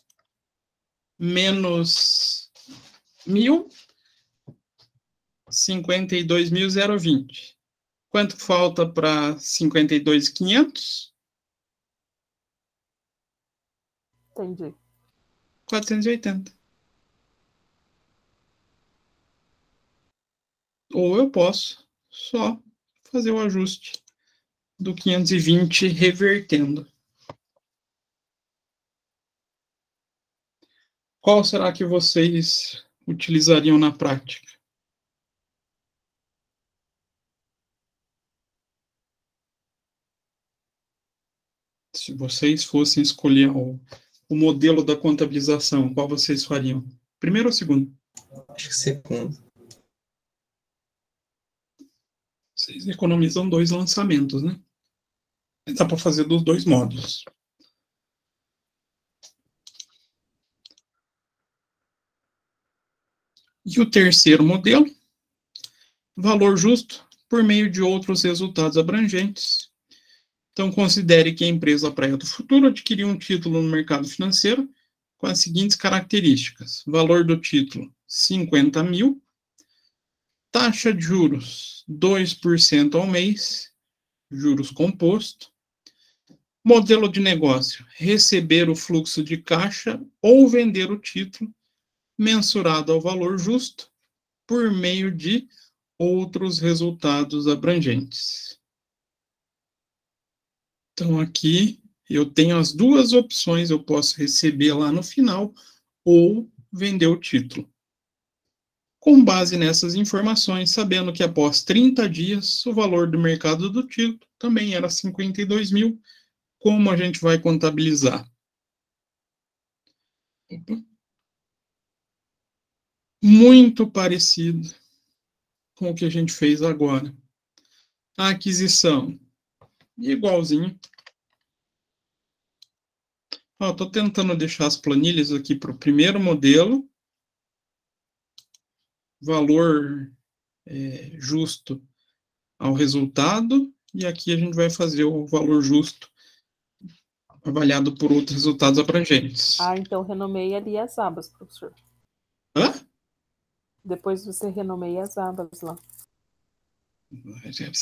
menos 1.000, 52.020. Quanto falta para 52.500? Entendi. 480. Ou eu posso só fazer o ajuste do 520 revertendo. Qual será que vocês utilizariam na prática? Se vocês fossem escolher o modelo da contabilização, qual vocês fariam? Primeiro ou segundo? Acho que segundo. Vocês economizam 2 lançamentos, né? Dá para fazer dos dois modos. E o terceiro modelo, valor justo por meio de outros resultados abrangentes. Então, considere que a empresa Praia do Futuro adquiriu um título no mercado financeiro com as seguintes características. Valor do título, 50.000. Taxa de juros, 2% ao mês. Juros composto. Modelo de negócio, receber o fluxo de caixa ou vender o título, mensurado ao valor justo, por meio de outros resultados abrangentes. Então, aqui eu tenho as duas opções, eu posso receber lá no final ou vender o título. Com base nessas informações, sabendo que após 30 dias, o valor do mercado do título também era 52 mil, como a gente vai contabilizar? Muito parecido com o que a gente fez agora. A aquisição, igualzinho. Estou tentando deixar as planilhas aqui para o primeiro modelo. Valor justo ao resultado. E aqui a gente vai fazer o valor justo avaliado por outros resultados abrangentes. Então renomeie ali as abas, professor. Hã? Depois você renomeia as abas lá.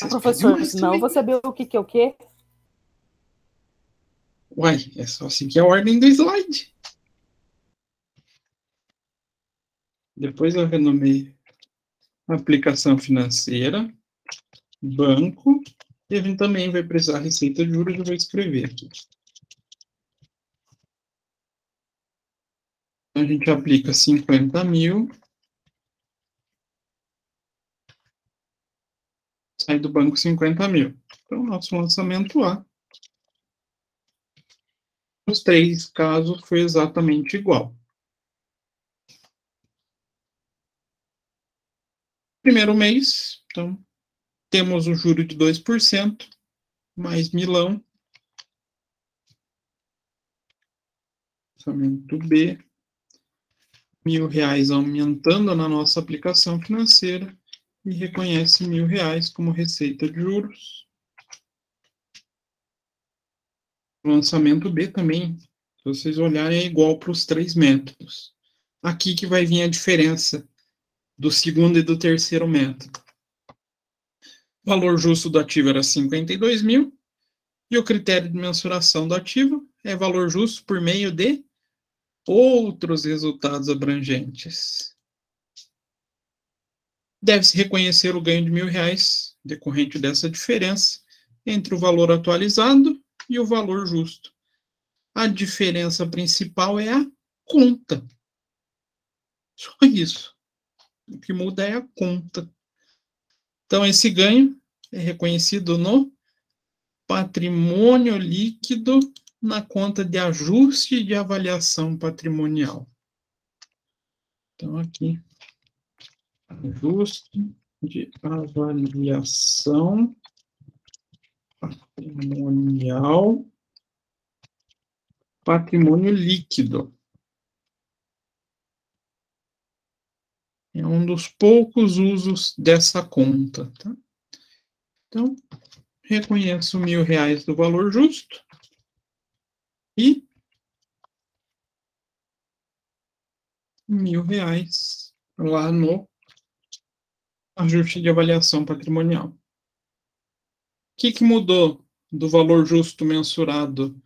Professor, senão eu vou saber o que é o quê? Uai, é só assim que é a ordem do slide. Depois eu renomeio aplicação financeira, banco, e a gente também vai precisar receita de juros, eu vou escrever aqui. A gente aplica 50 mil. Sai do banco 50 mil. Então, nosso lançamento A. Nos 3 casos foi exatamente igual. Primeiro mês, então, temos o juro de 2%, mais milão. Lançamento B. R$ 1.000 aumentando na nossa aplicação financeira e reconhece R$ 1.000 como receita de juros. O lançamento B também, se vocês olharem, é igual para os 3 métodos. Aqui que vai vir a diferença do segundo e do terceiro método. O valor justo do ativo era 52 mil, e o critério de mensuração do ativo é valor justo por meio de outros resultados abrangentes. Deve-se reconhecer o ganho de R$ 1.000 decorrente dessa diferença entre o valor atualizado e o valor justo. A diferença principal é a conta. Só isso. O que muda é a conta. Então, esse ganho é reconhecido no patrimônio líquido na conta de ajuste de avaliação patrimonial. Então, aqui, ajuste de avaliação patrimonial, patrimônio líquido. É um dos poucos usos dessa conta. Tá? Então, reconheço R$ 1.000 do valor justo e R$ 1.000 lá no ajuste de avaliação patrimonial. O que mudou do valor justo mensurado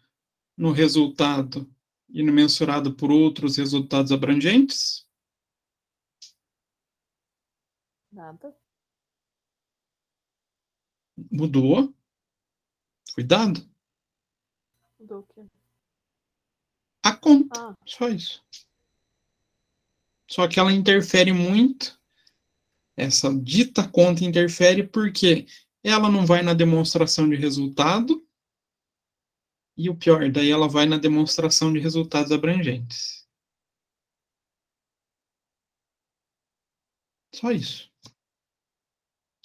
no resultado e no mensurado por outros resultados abrangentes? Nada. Mudou. Cuidado. Mudou o quê? A conta. Só isso. Só que ela interfere muito. Essa dita conta interfere porque ela não vai na demonstração de resultado. E o pior, daí ela vai na demonstração de resultados abrangentes. Só isso.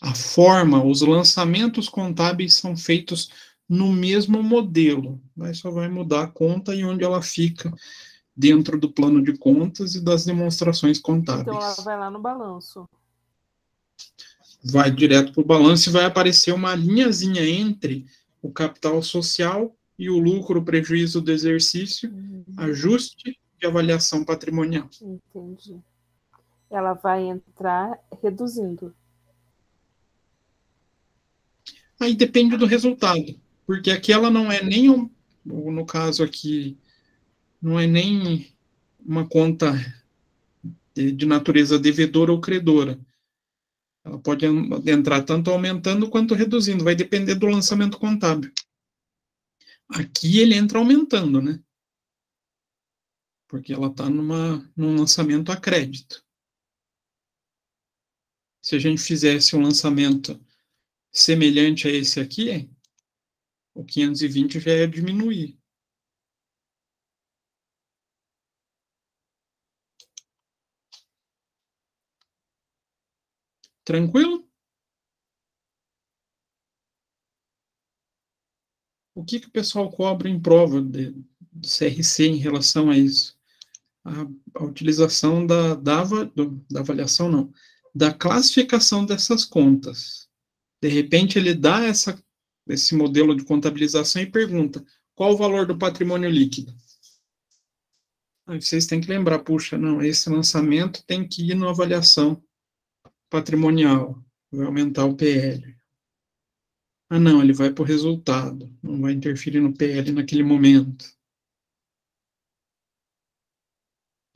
A forma, os lançamentos contábeis são feitos no mesmo modelo, mas só vai mudar a conta e onde ela fica dentro do plano de contas e das demonstrações contábeis. Então ela vai lá no balanço. Vai direto para o balanço e vai aparecer uma linhazinha entre o capital social e o lucro, o prejuízo do exercício, ajuste de avaliação patrimonial. Entendi. Ela vai entrar reduzindo. Aí depende do resultado, porque aqui ela não é nem, no caso aqui, não é nem uma conta de natureza devedora ou credora. Ela pode entrar tanto aumentando quanto reduzindo, vai depender do lançamento contábil. Aqui ele entra aumentando, né? Porque ela está num lançamento a crédito. Se a gente fizesse um lançamento semelhante a esse aqui, o 520 já ia diminuir. Tranquilo? O que o pessoal cobra em prova do CRC em relação a isso? A utilização da avaliação, não, da classificação dessas contas. De repente, ele dá esse modelo de contabilização e pergunta qual o valor do patrimônio líquido. Aí vocês têm que lembrar, puxa, não, esse lançamento tem que ir na avaliação patrimonial, vai aumentar o PL. Ah, não, ele vai para o resultado, não vai interferir no PL naquele momento.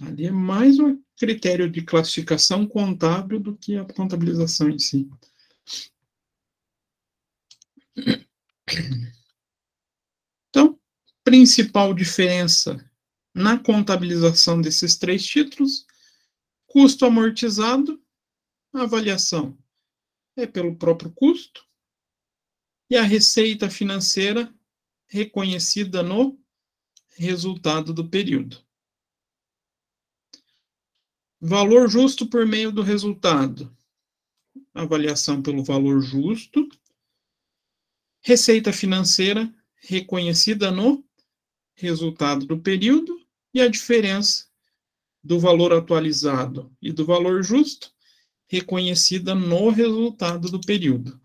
Ali é mais um critério de classificação contábil do que a contabilização em si. Então, principal diferença na contabilização desses 3 títulos: custo amortizado, a avaliação é pelo próprio custo, e a receita financeira reconhecida no resultado do período. Valor justo por meio do resultado: avaliação pelo valor justo, receita financeira reconhecida no resultado do período, e a diferença do valor atualizado e do valor justo reconhecida no resultado do período.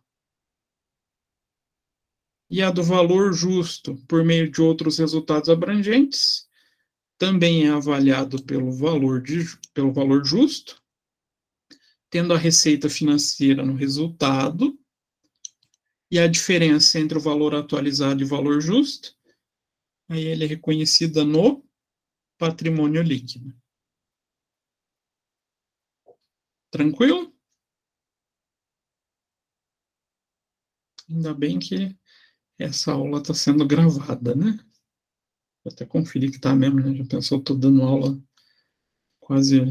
E a do valor justo por meio de outros resultados abrangentes também é avaliado pelo valor justo, tendo a receita financeira no resultado, e a diferença entre o valor atualizado e o valor justo, aí ele é reconhecida no patrimônio líquido. Tranquilo? Ainda bem que essa aula está sendo gravada, né? Vou até conferir que está mesmo, né? Já pensou, estou dando aula quase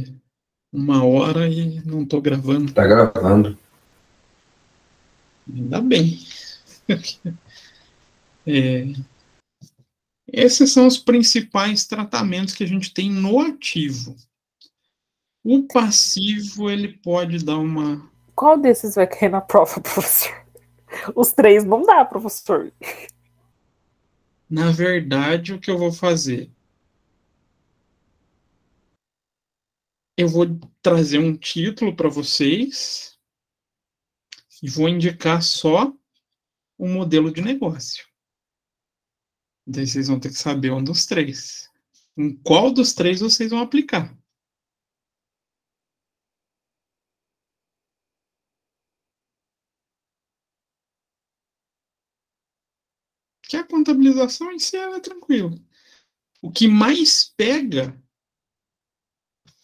1 hora e não estou gravando. Está gravando. Ainda bem. Esses são os principais tratamentos que a gente tem no ativo. O passivo, ele pode dar uma... Qual desses vai cair na prova, professor? Os 3 não dá, professor. Na verdade, o que eu vou fazer? Eu vou trazer um título para vocês e vou indicar só o modelo de negócio. Daí vocês vão ter que saber um dos 3. Em qual dos 3 vocês vão aplicar? Que a contabilização em si é tranquila. O que mais pega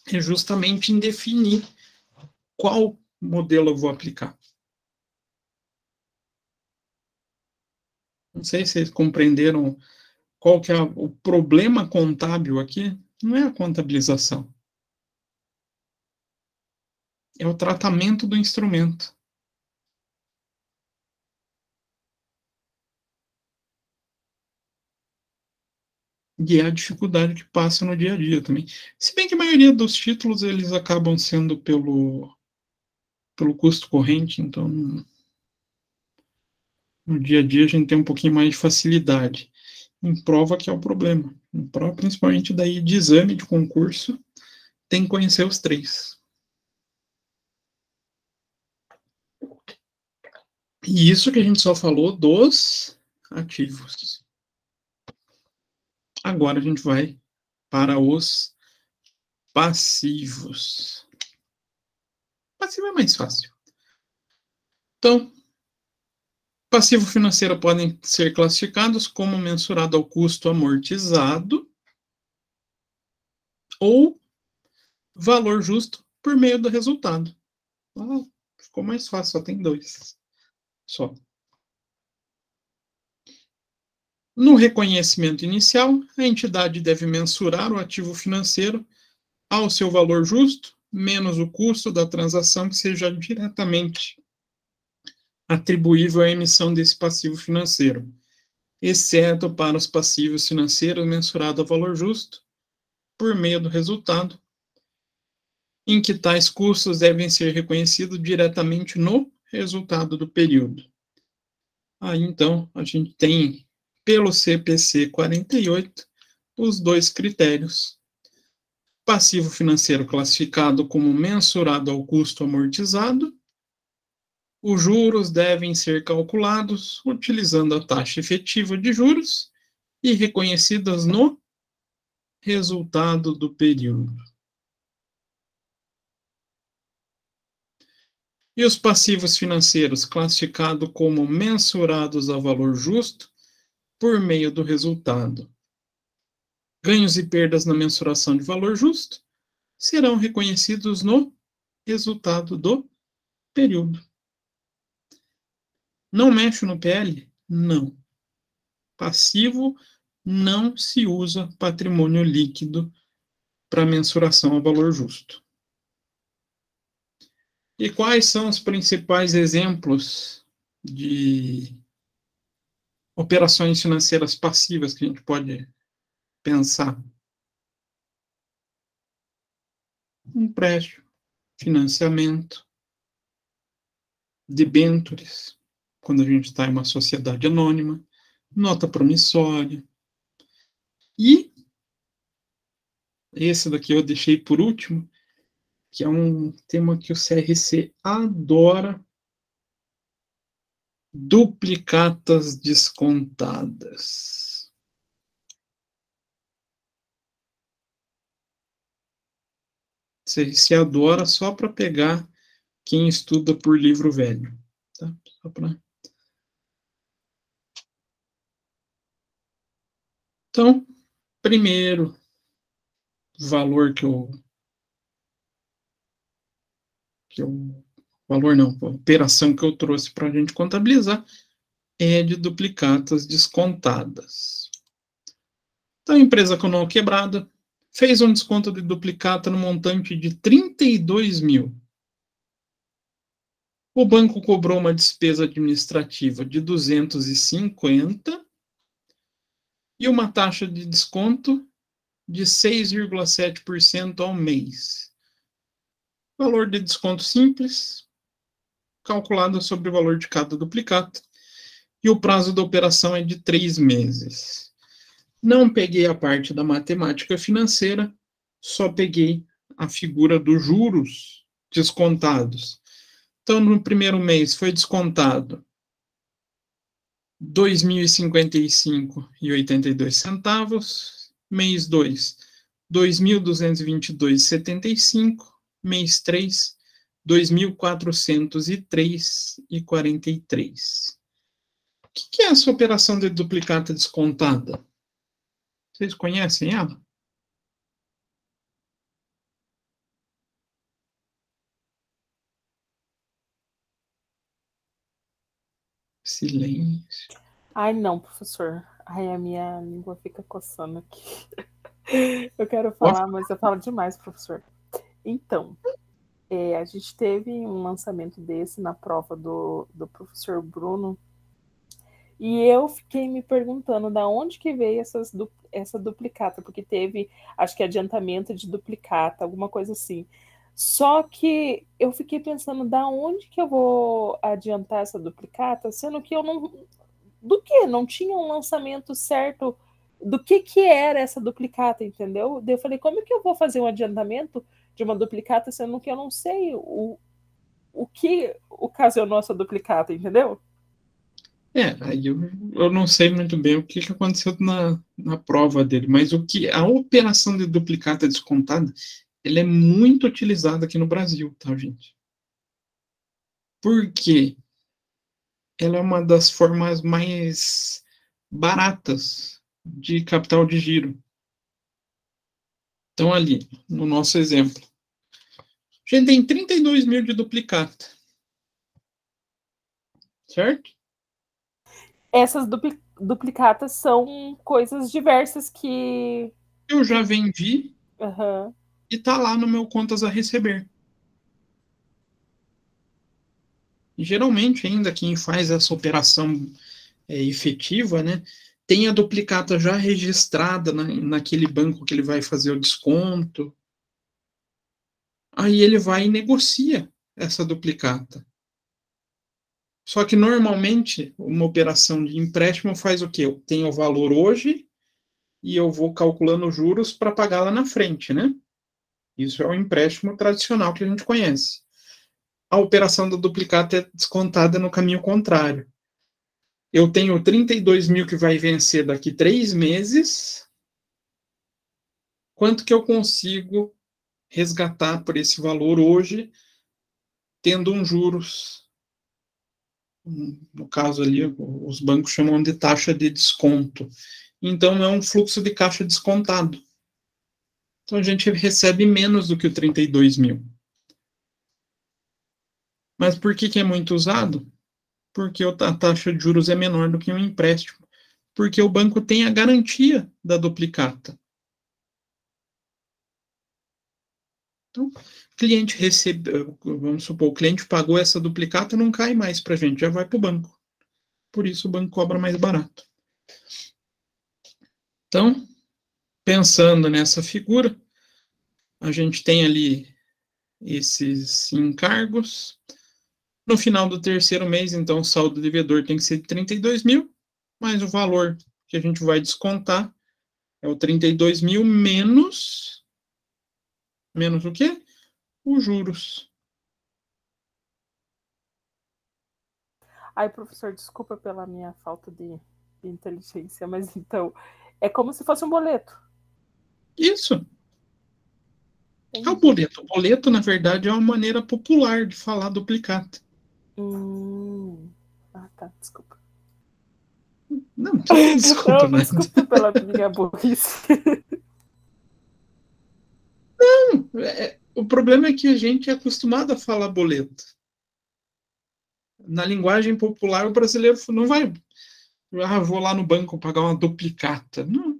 é justamente em definir qual modelo eu vou aplicar. Não sei se vocês compreenderam qual que é o problema contábil aqui. Não é a contabilização. É o tratamento do instrumento. E é a dificuldade que passa no dia a dia também. Se bem que a maioria dos títulos, eles acabam sendo pelo custo corrente, então no dia a dia a gente tem um pouquinho mais de facilidade. Em prova que é o problema. Em prova, principalmente daí de exame de concurso, tem que conhecer os 3. E isso que a gente só falou dos ativos. Agora a gente vai para os passivos. Passivo é mais fácil. Então, passivo financeiro podem ser classificados como mensurado ao custo amortizado ou valor justo por meio do resultado. Ficou mais fácil, só tem 2. Só. No reconhecimento inicial, a entidade deve mensurar o ativo financeiro ao seu valor justo menos o custo da transação que seja diretamente atribuível à emissão desse passivo financeiro, exceto para os passivos financeiros mensurados a valor justo, por meio do resultado, em que tais custos devem ser reconhecidos diretamente no resultado do período. Aí, então, a gente tem, pelo CPC 48, os dois critérios. Passivo financeiro classificado como mensurado ao custo amortizado. Os juros devem ser calculados utilizando a taxa efetiva de juros e reconhecidas no resultado do período. E os passivos financeiros classificados como mensurados a valor justo por meio do resultado. Ganhos e perdas na mensuração de valor justo serão reconhecidos no resultado do período. Não mexe no PL? Não. Passivo não se usa patrimônio líquido para mensuração ao valor justo. E quais são os principais exemplos de operações financeiras passivas que a gente pode pensar? Empréstimo, financiamento, debêntures, quando a gente está em uma sociedade anônima, nota promissória. E esse daqui eu deixei por último, que é um tema que o CRC adora: duplicatas descontadas. O CRC adora só para pegar quem estuda por livro velho. Tá? Só pra... Então, primeiro valor valor não, a operação que eu trouxe para a gente contabilizar é de duplicatas descontadas. Então, a empresa com quebrada fez um desconto de duplicata no montante de 32 mil. O banco cobrou uma despesa administrativa de 250 e uma taxa de desconto de 6,7% ao mês. Valor de desconto simples, calculado sobre o valor de cada duplicata, e o prazo da operação é de 3 meses. Não peguei a parte da matemática financeira, só peguei a figura dos juros descontados. Então, no primeiro mês foi descontado R$ 2.055,82, mês 2, R$ 2.222,75, mês 3, R$ 2.403,43. O que é essa operação de duplicata descontada? Vocês conhecem ela? Silêncio. Ai, não, professor. Ai, a minha língua fica coçando aqui. Eu quero falar, mas eu falo demais, professor. Então, a gente teve um lançamento desse na prova do professor Bruno, e eu fiquei me perguntando da onde que veio essa duplicata, porque teve, acho que adiantamento de duplicata, alguma coisa assim. Só que eu fiquei pensando da onde que eu vou adiantar essa duplicata, sendo que eu não... Do que? Não tinha um lançamento certo do que era essa duplicata, entendeu? Daí eu falei, como é que eu vou fazer um adiantamento de uma duplicata, sendo que eu não sei o que ocasionou essa duplicata, entendeu? Aí eu não sei muito bem o que aconteceu na prova dele, mas a operação de duplicata descontada, ela é muito utilizada aqui no Brasil, tá, gente? Por quê? Ela é uma das formas mais baratas de capital de giro. Então, ali, no nosso exemplo, a gente tem 32 mil de duplicata. Certo? Essas duplicatas são coisas diversas que... Eu já vendi. Uhum. e está lá no meu contas a receber. E, geralmente, ainda quem faz essa operação efetiva, né, tem a duplicata já registrada naquele banco que ele vai fazer o desconto. Aí ele vai e negocia essa duplicata. Só que, normalmente, uma operação de empréstimo faz o quê? Eu tenho o valor hoje e eu vou calculando juros para pagar lá na frente, né? Isso é o empréstimo tradicional que a gente conhece. A operação da duplicata é descontada no caminho contrário. Eu tenho 32 mil que vai vencer daqui 3 meses. Quanto que eu consigo resgatar por esse valor hoje, tendo um juros? No caso ali, os bancos chamam de taxa de desconto. Então, é um fluxo de caixa descontado. Então, a gente recebe menos do que o 32 mil. Mas por que é muito usado? Porque a taxa de juros é menor do que um empréstimo. Porque o banco tem a garantia da duplicata. Então, o cliente recebeu, vamos supor, o cliente pagou essa duplicata, não cai mais para a gente, já vai para o banco. Por isso o banco cobra mais barato. Então, pensando nessa figura, a gente tem ali esses encargos. No final do terceiro mês, então, o saldo devedor tem que ser de 32 mil, mas o valor que a gente vai descontar é o 32 mil menos o quê? Os juros. Ai, professor, desculpa pela minha falta de inteligência, mas então, é como se fosse um boleto. Isso. É o boleto. O boleto, na verdade, é uma maneira popular de falar duplicata. Ah, tá, desculpa. Não, não tem desculpa, não, desculpa pela minha burrice. Não, o problema é que a gente é acostumado a falar boleto. Na linguagem popular, o brasileiro não vai. Vou lá no banco pagar uma duplicata. Não,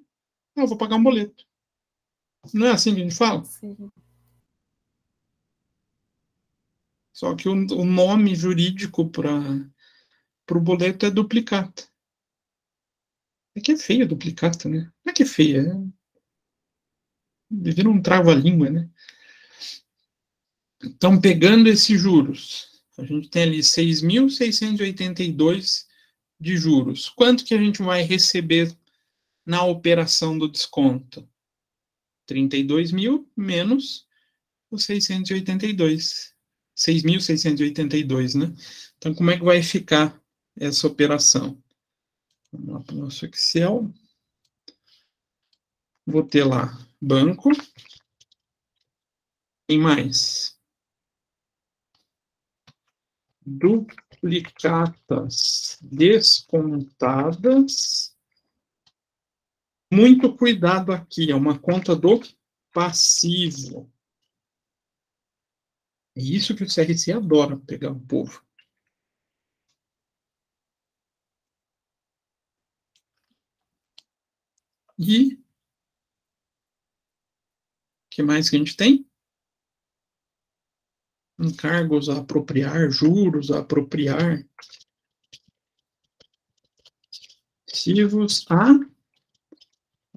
eu vou pagar um boleto. Não é assim que a gente fala? Sim. Só que o nome jurídico para o boleto é duplicata. É que é feia a duplicata, né? Não é que é feia, vira um trava-língua, né? Então, pegando esses juros, a gente tem ali 6.682 de juros. Quanto que a gente vai receber na operação do desconto? 32 mil menos os 682. 6.682, né? Então, como é que vai ficar essa operação? Vamos lá para o nosso Excel. Vou ter lá banco. Tem mais. Duplicatas descontadas. Muito cuidado aqui, é uma conta do passivo. É isso que o CRC adora, pegar o povo. E o que mais que a gente tem? Encargos a apropriar, juros a apropriar. Passivos a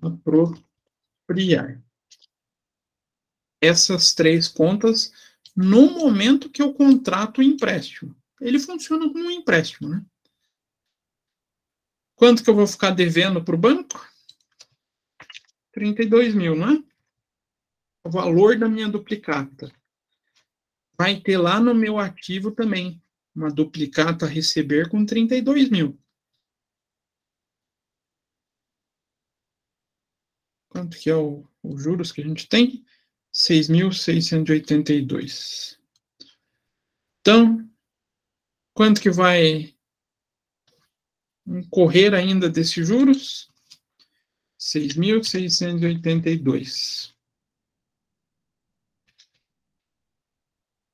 apropriar. Essas três contas no momento que eu contrato o empréstimo. Ele funciona como um empréstimo, né? Quanto que eu vou ficar devendo para o banco? 32 mil, não é? O valor da minha duplicata. Vai ter lá no meu ativo também uma duplicata a receber com 32 mil. Quanto que é os juros que a gente tem? 6.682. Então, quanto que vai correr ainda desses juros? 6.682.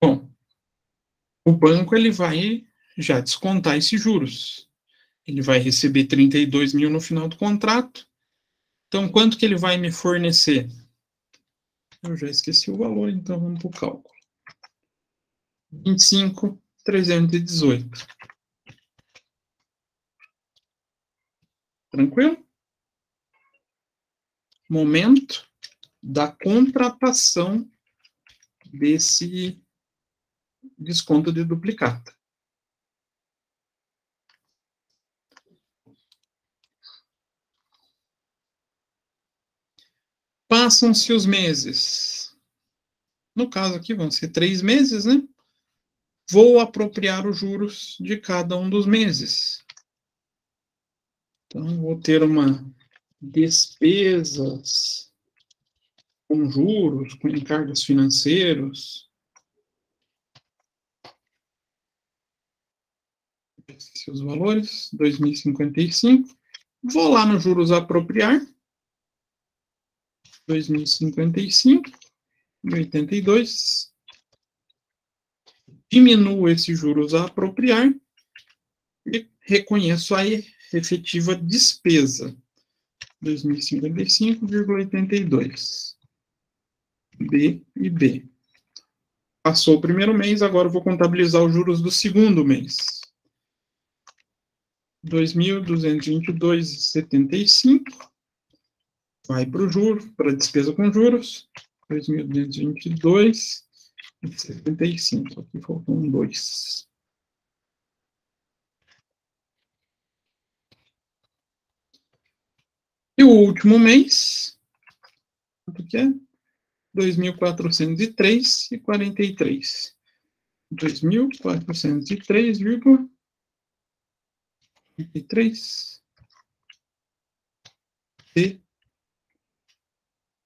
Bom, o banco ele vai já descontar esses juros. Ele vai receber 32 mil no final do contrato. Então, quanto que ele vai me fornecer? Eu já esqueci o valor, então vamos para o cálculo. 25.318. Tranquilo? Momento da contratação desse desconto de duplicata. Passam-se os meses. No caso aqui vão ser 3 meses, né? Vou apropriar os juros de cada um dos meses. Então, vou ter uma despesas com juros, com encargos financeiros. Esses os valores, 2.055. Vou lá no juros apropriar. 2.055,82. Diminuo esses juros a apropriar e reconheço a efetiva despesa. 2.055,82. B e B. Passou o primeiro mês, agora eu vou contabilizar os juros do segundo mês. 2.222,75. Vai para o juro, para a despesa com juros. 2.222,75. Aqui faltou um 2. E o último mês, quanto que é? 2.403,43. 2.403,43. E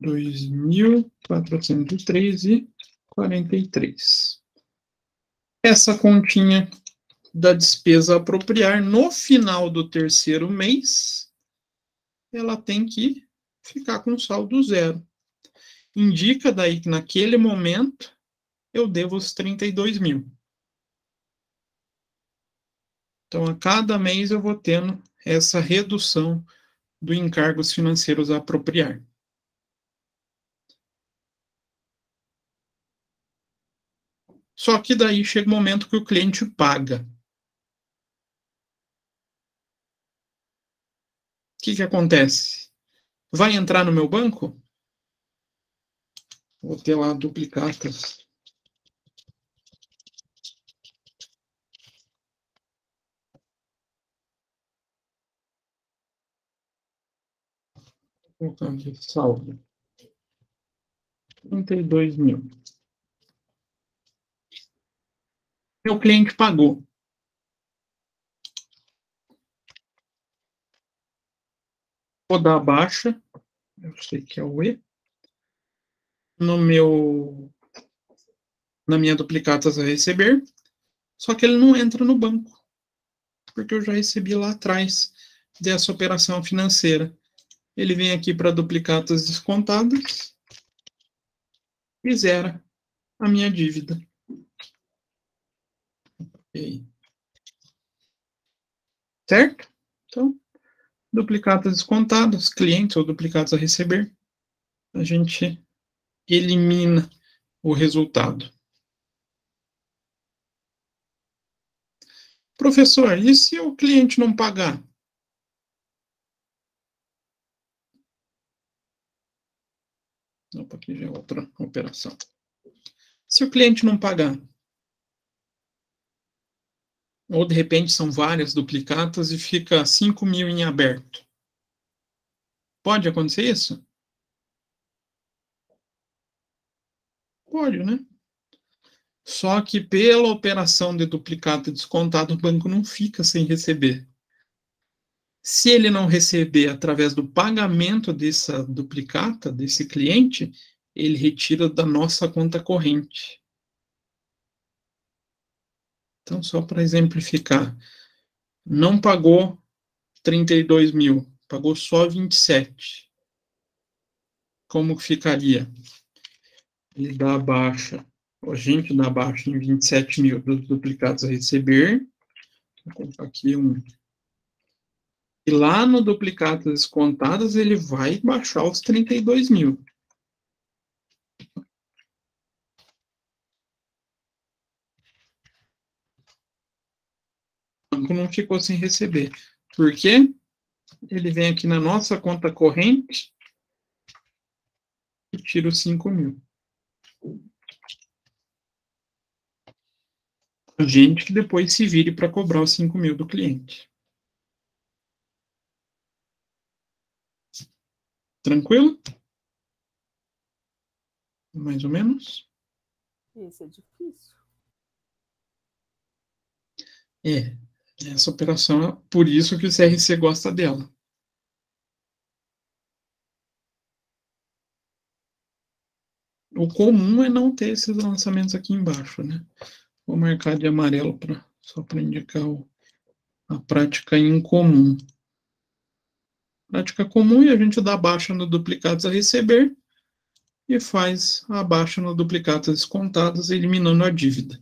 2.403,43. Essa continha da despesa a apropriar no final do terceiro mês, ela tem que ficar com saldo zero. Indica daí que naquele momento eu devo os 32 mil. Então, a cada mês eu vou tendo essa redução do encargos financeiros a apropriar. Só que daí chega o momento que o cliente paga. O que acontece? Vai entrar no meu banco? Vou ter lá duplicatas. Vou colocar aqui, saldo. 32 mil. Meu cliente pagou. Vou dar a baixa. Eu sei que é o E. Na minha duplicatas a receber. Só que ele não entra no banco. Porque eu já recebi lá atrás dessa operação financeira. Ele vem aqui para duplicatas descontadas e zera a minha dívida. Certo? Então, duplicatas descontadas, clientes ou duplicatas a receber, a gente elimina o resultado. Professor, e se o cliente não pagar? Opa, aqui já é outra operação. Se o cliente não pagar, ou de repente são várias duplicatas e fica 5 mil em aberto. Pode acontecer isso? Pode, né? Só que pela operação de duplicata descontado, o banco não fica sem receber. Se ele não receber através do pagamento dessa duplicata, desse cliente, ele retira da nossa conta corrente. Então, só para exemplificar, não pagou 32 mil, pagou só 27. Como ficaria? Ele dá a baixa, a gente dá a baixa em 27 mil dos duplicados a receber. Vou colocar aqui um. E lá no duplicatas descontadas, ele vai baixar os 32 mil. banco não ficou sem receber. Por quê? Ele vem aqui na nossa conta corrente e tira os 5.000. A gente que depois se vire para cobrar os 5.000 do cliente. Tranquilo? Mais ou menos? Esse é difícil. Essa operação é por isso que o CRC gosta dela. O comum é não ter esses lançamentos aqui embaixo, né? Vou marcar de amarelo só para indicar a prática incomum. Prática comum, e a gente dá baixa no duplicados a receber e faz a baixa no duplicados descontados, eliminando a dívida.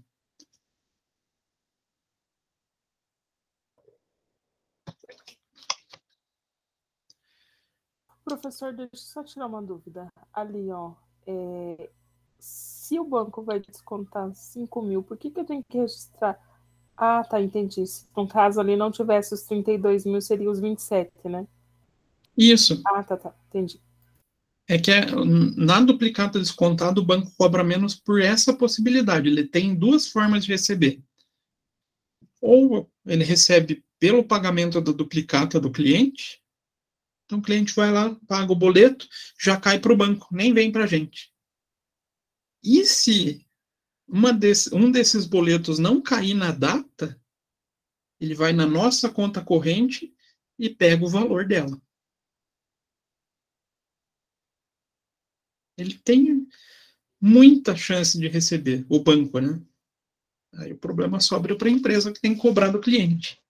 Professor, deixa eu só tirar uma dúvida. Ali, ó, se o banco vai descontar 5.000, por que eu tenho que registrar? Ah, tá, entendi. Se no caso ali não tivesse os 32.000, seria os 27, né? Isso. Ah, tá, entendi. É que na duplicata descontada o banco cobra menos por essa possibilidade. Ele tem duas formas de receber. Ou ele recebe pelo pagamento da duplicata do cliente. Então o cliente vai lá, paga o boleto, já cai para o banco, nem vem para a gente. E se um desses boletos não cair na data, ele vai na nossa conta corrente e pega o valor dela. Ele tem muita chance de receber, o banco, né? Aí o problema sobra para a empresa que tem que cobrar do cliente.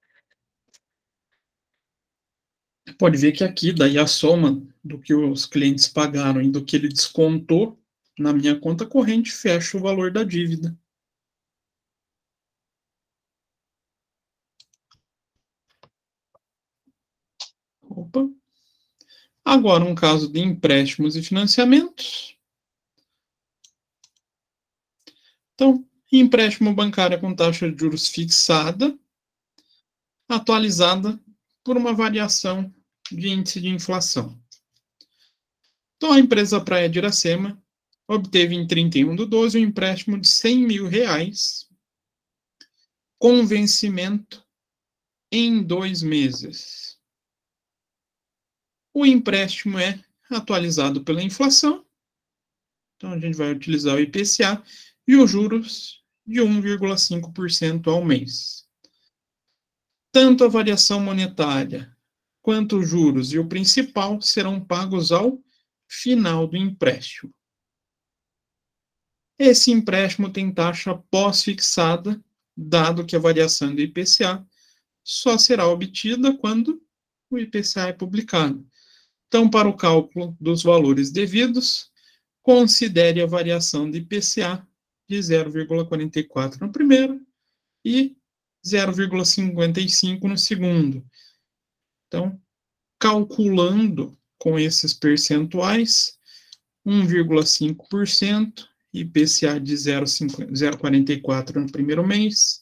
Pode ver que aqui, daí a soma do que os clientes pagaram e do que ele descontou na minha conta corrente fecha o valor da dívida. Opa. Agora, um caso de empréstimos e financiamentos. Então, empréstimo bancário com taxa de juros fixada, atualizada por uma variação de índice de inflação. Então, a empresa Praia de Iracema obteve em 31/12 um empréstimo de R$100.000 com vencimento em 2 meses. O empréstimo é atualizado pela inflação, então a gente vai utilizar o IPCA e os juros de 1,5% ao mês. Tanto a variação monetária quanto os juros e o principal serão pagos ao final do empréstimo. Esse empréstimo tem taxa pós-fixada, dado que a variação do IPCA só será obtida quando o IPCA é publicado. Então, para o cálculo dos valores devidos, considere a variação do IPCA de 0,44 no primeiro e 0,55 no segundo. Então, calculando com esses percentuais, 1,5%, IPCA de 0,44 no primeiro mês,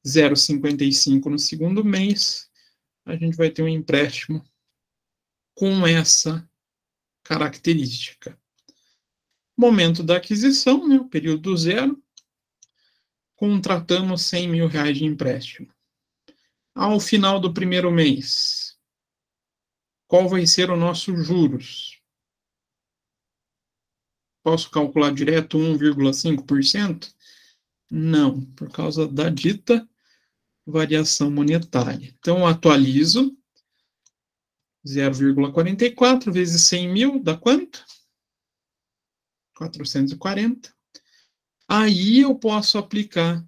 0,55 no segundo mês, a gente vai ter um empréstimo com essa característica. Momento da aquisição, né, o período zero, contratamos R$100.000 de empréstimo. Ao final do primeiro mês, qual vai ser o nosso juros? Posso calcular direto 1,5%? Não, por causa da dita variação monetária. Então, atualizo 0,44 vezes 100.000 dá quanto? 440. Aí eu posso aplicar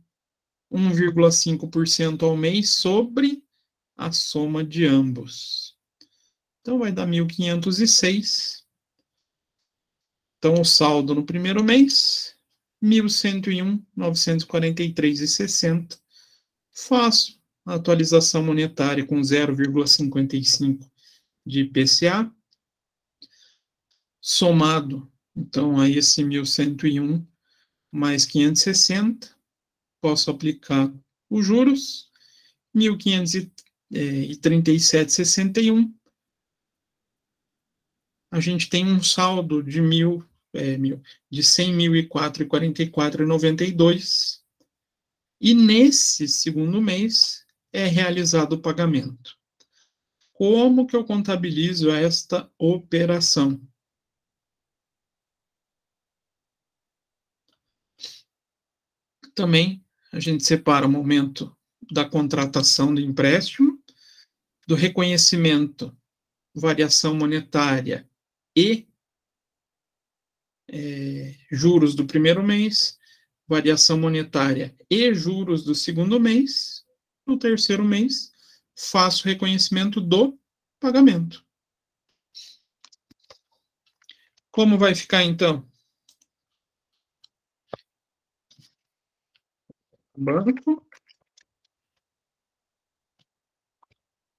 1,5% ao mês sobre a soma de ambos. Então, vai dar 1.506. Então, o saldo no primeiro mês, 1.101.943,60. Faço a atualização monetária com 0,55 de IPCA, somado, então, a esse 1.101 mais 560, posso aplicar os juros 1.537,61. A gente tem um saldo de 100.004,44,92. E nesse segundo mês é realizado o pagamento. Como que eu contabilizo esta operação? Também a gente separa o momento da contratação do empréstimo, do reconhecimento, variação monetária e juros do primeiro mês, variação monetária e juros do segundo mês. No terceiro mês, faço o reconhecimento do pagamento. Como vai ficar, então? Banco,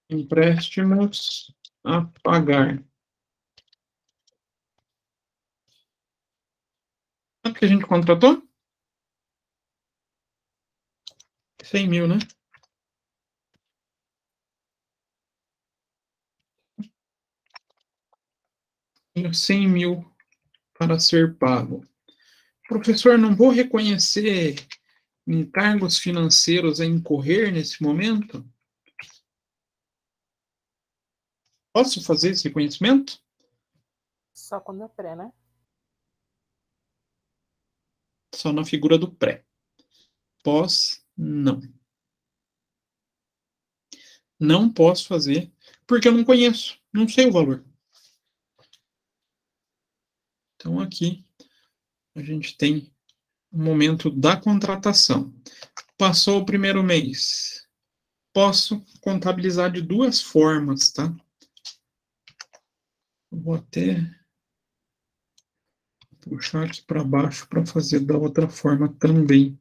empréstimos a pagar. Quanto que a gente contratou? 100 mil, né? Tenho 100 mil para ser pago. Professor, não vou reconhecer encargos financeiros a incorrer nesse momento? Posso fazer esse reconhecimento? Só quando é pré, né? Só na figura do pré. Pós, não. Não posso fazer, porque eu não conheço, não sei o valor. Então, aqui, a gente tem o momento da contratação. Passou o primeiro mês. Posso contabilizar de duas formas, tá? Vou até puxar aqui para baixo para fazer da outra forma também.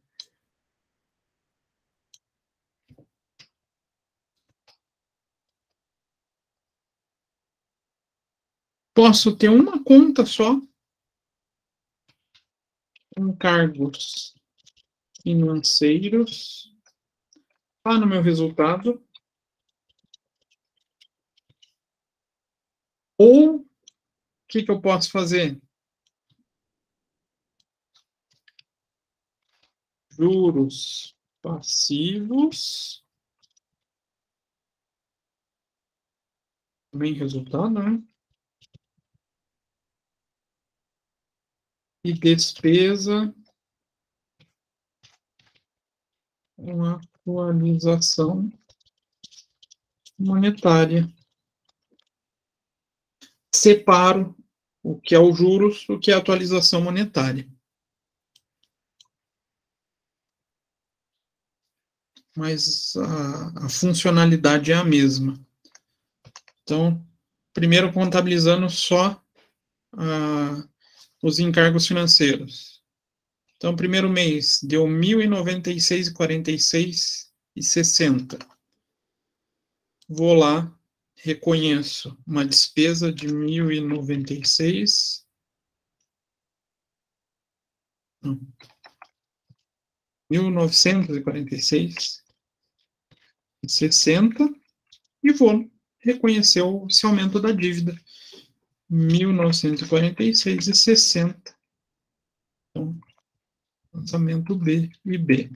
Posso ter uma conta só, encargos financeiros, lá no meu resultado, ou o que eu posso fazer? Juros passivos, também resultado, né? E despesa, uma atualização monetária. Separo o que é o juros, o que é a atualização monetária. Mas a funcionalidade é a mesma. Então, primeiro contabilizando só os encargos financeiros. Então, primeiro mês deu 1.096,46,60. Vou lá, reconheço uma despesa de 1.096. 1.946,60 e vou reconhecer esse aumento da dívida. 1.946,60. Então, lançamento B e B.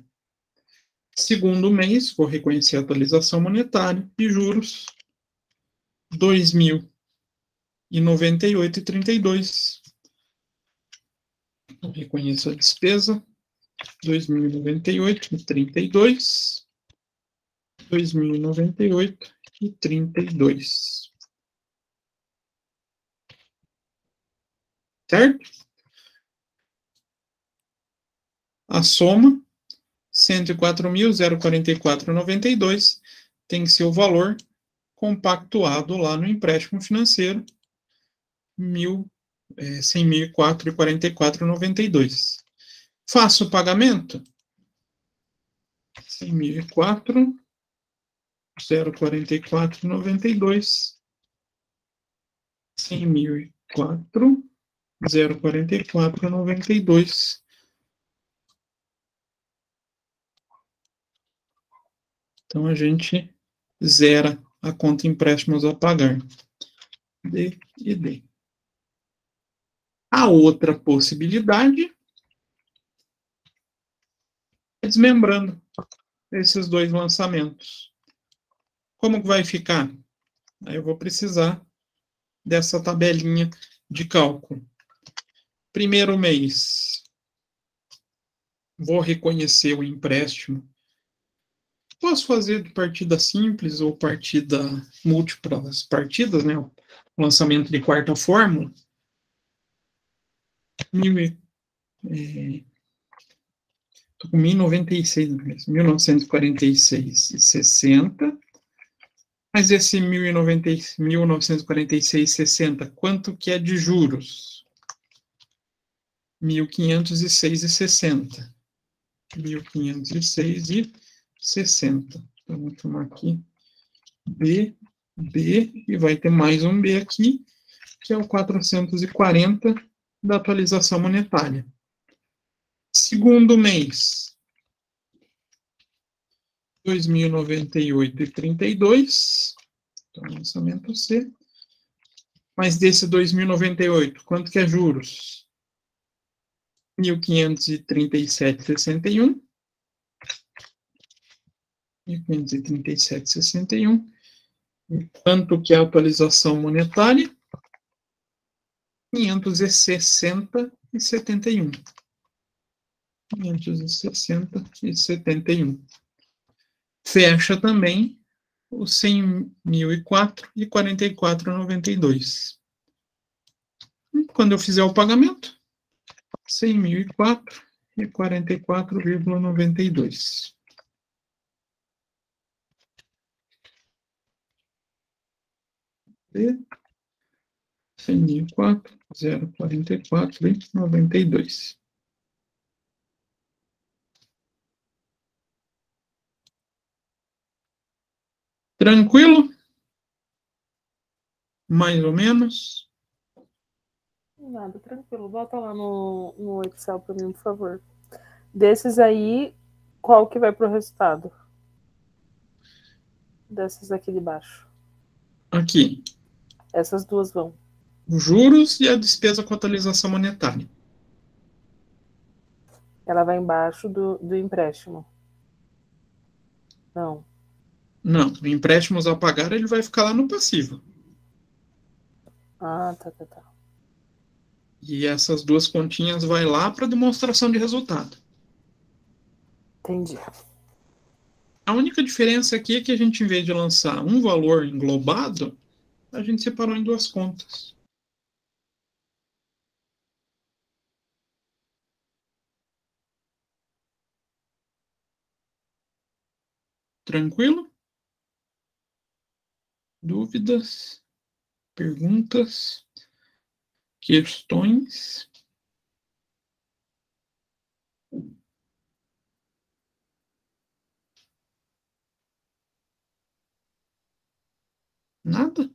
Segundo mês, vou reconhecer a atualização monetária e juros, 2.098,32. Reconheço a despesa, 2.098,32. 2.098,32. Certo? A soma, 104.044,92, tem que ser o valor compactuado lá no empréstimo financeiro, 100.004,44,92. Faço o pagamento? 100.004,044,92. 100.004,044,92. Então, a gente zera a conta empréstimos a pagar. D e D. A outra possibilidade é desmembrando esses dois lançamentos. Como que vai ficar? Aí eu vou precisar dessa tabelinha de cálculo. Primeiro mês, vou reconhecer o empréstimo. Posso fazer de partida simples ou partida múltiplas partidas, né? O lançamento de quarta fórmula. Estou com 1096, 1946,60. Mas esse 1946,60, quanto que é de juros? 1506,60. 1506,60. Então, vou tomar aqui B, B, e vai ter mais um B aqui, que é o 440 da atualização monetária. Segundo mês, 2098,32. Então, lançamento C. Mas desse 2098, quanto que é juros? 1537,61. 1537,61. E quanto que é a atualização monetária? 560,71. 560,71. Fecha também o 100.004 e 44,92. Quando eu fizer o pagamento, 100.004 e 44,92. E 100.004, 044,92. Tranquilo? Mais ou menos? Nada, tranquilo. Bota lá no Excel para mim, por favor. Desses aí, qual que vai para o resultado? Dessas aqui de baixo. Aqui. Essas duas vão. Os juros e a despesa com atualização monetária. Ela vai embaixo do empréstimo. Não. Não, o empréstimos a pagar ele vai ficar lá no passivo. Ah, tá. E essas duas continhas vai lá para demonstração de resultado. Entendi. A única diferença aqui é que a gente, em vez de lançar um valor englobado, a gente separou em duas contas. Tranquilo? Dúvidas? Perguntas? Questões? Nada?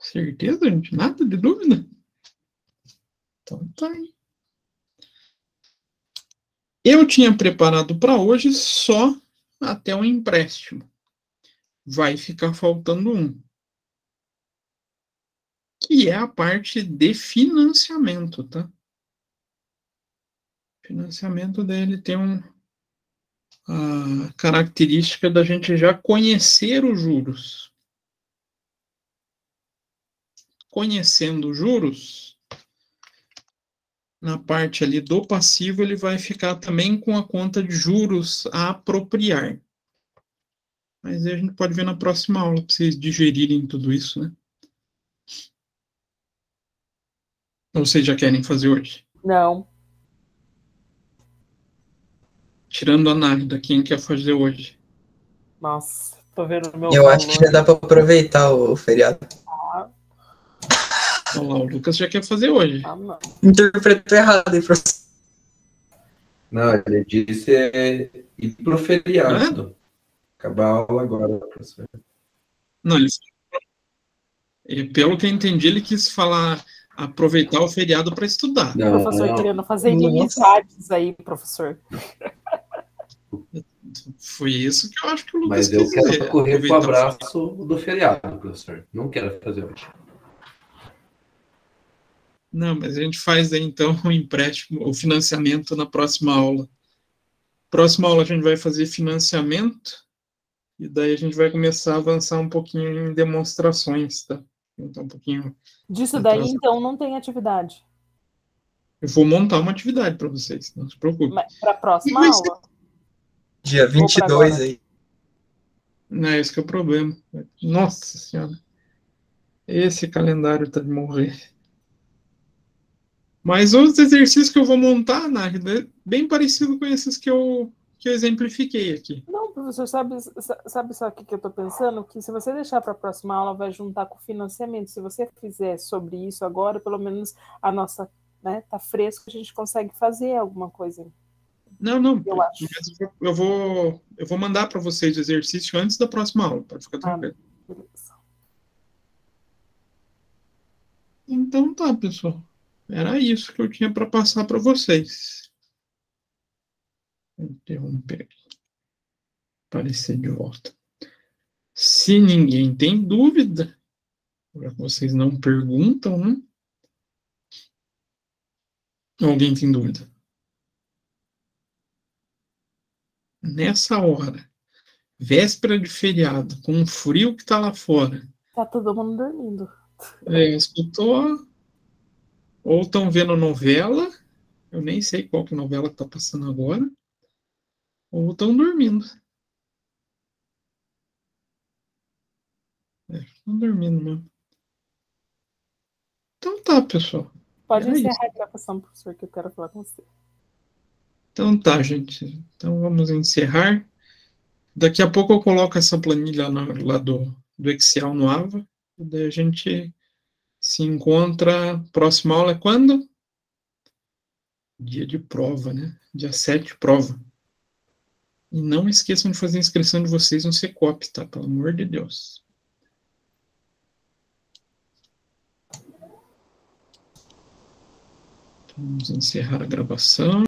Certeza, gente? Nada de dúvida? Então tá aí. Eu tinha preparado para hoje só até o empréstimo. Vai ficar faltando um, que é a parte de financiamento, tá? O financiamento dele tem a característica da gente já conhecer os juros. Conhecendo os juros, na parte ali do passivo, ele vai ficar também com a conta de juros a apropriar. Mas aí a gente pode ver na próxima aula, para vocês digerirem tudo isso, né? Ou vocês já querem fazer hoje? Não. Tirando a Nárida, quem quer fazer hoje? Nossa, tô vendo o meu Eu valor. acho que já dá para aproveitar o feriado. Olha lá, o Lucas já quer fazer hoje. Ah, não. Interpretou errado aí, professor. Não, ele disse ir pro feriado. Acabar a aula agora, professor. Não, ele E, pelo que eu entendi, ele quis falar aproveitar o feriado para estudar. O professor Não, querendo fazer Nossa. inimizades aí, professor. Foi isso que eu acho que o Lucas mas eu quis dizer. quero correr pro aproveitar o feriado. abraço do feriado, professor. Não quero fazer hoje. Não, mas a gente faz aí, então, o empréstimo, o financiamento na próxima aula. Próxima aula a gente vai fazer financiamento, e daí a gente vai começar a avançar um pouquinho em demonstrações, tá? Então, um pouquinho Disso daí, atrasado. então, não tem atividade. Eu vou montar uma atividade para vocês, não se preocupe. Para a próxima Vai ser- aula. Dia Ou pra 22 agora? aí. Não, esse que é o problema. Nossa Senhora. Esse calendário tá de morrer. Mas os exercícios que eu vou montar, na realidade, é bem parecido com esses que eu exemplifiquei aqui. Não, professor, sabe só o que eu estou pensando? Que se você deixar para a próxima aula, vai juntar com o financiamento. Se você fizer sobre isso agora, pelo menos a nossa, né, tá fresco, a gente consegue fazer alguma coisa. Não, Eu acho. mas eu vou mandar para vocês o exercício antes da próxima aula, pode ficar tranquilo. Beleza. Então tá, pessoal. Era isso que eu tinha para passar para vocês. Vou interromper aqui. Aparecer de volta. Se ninguém tem dúvida, vocês não perguntam, né? Alguém tem dúvida? Nessa hora, véspera de feriado, com o frio que tá lá fora, Tá todo mundo dormindo. escutou? Ou estão vendo novela, eu nem sei qual que novela que tá passando agora, ou estão dormindo. Estão dormindo mesmo. Então tá, pessoal. Pode Era encerrar isso. a gravação, professor, que eu quero falar com você. Então tá, gente. Então vamos encerrar. Daqui a pouco eu coloco essa planilha lá do Excel no Ava. E daí a gente se encontra. Próxima aula é quando? Dia de prova, né? Dia 7, prova. E não esqueçam de fazer a inscrição de vocês no Secop, tá? Pelo amor de Deus. Vamos encerrar a gravação.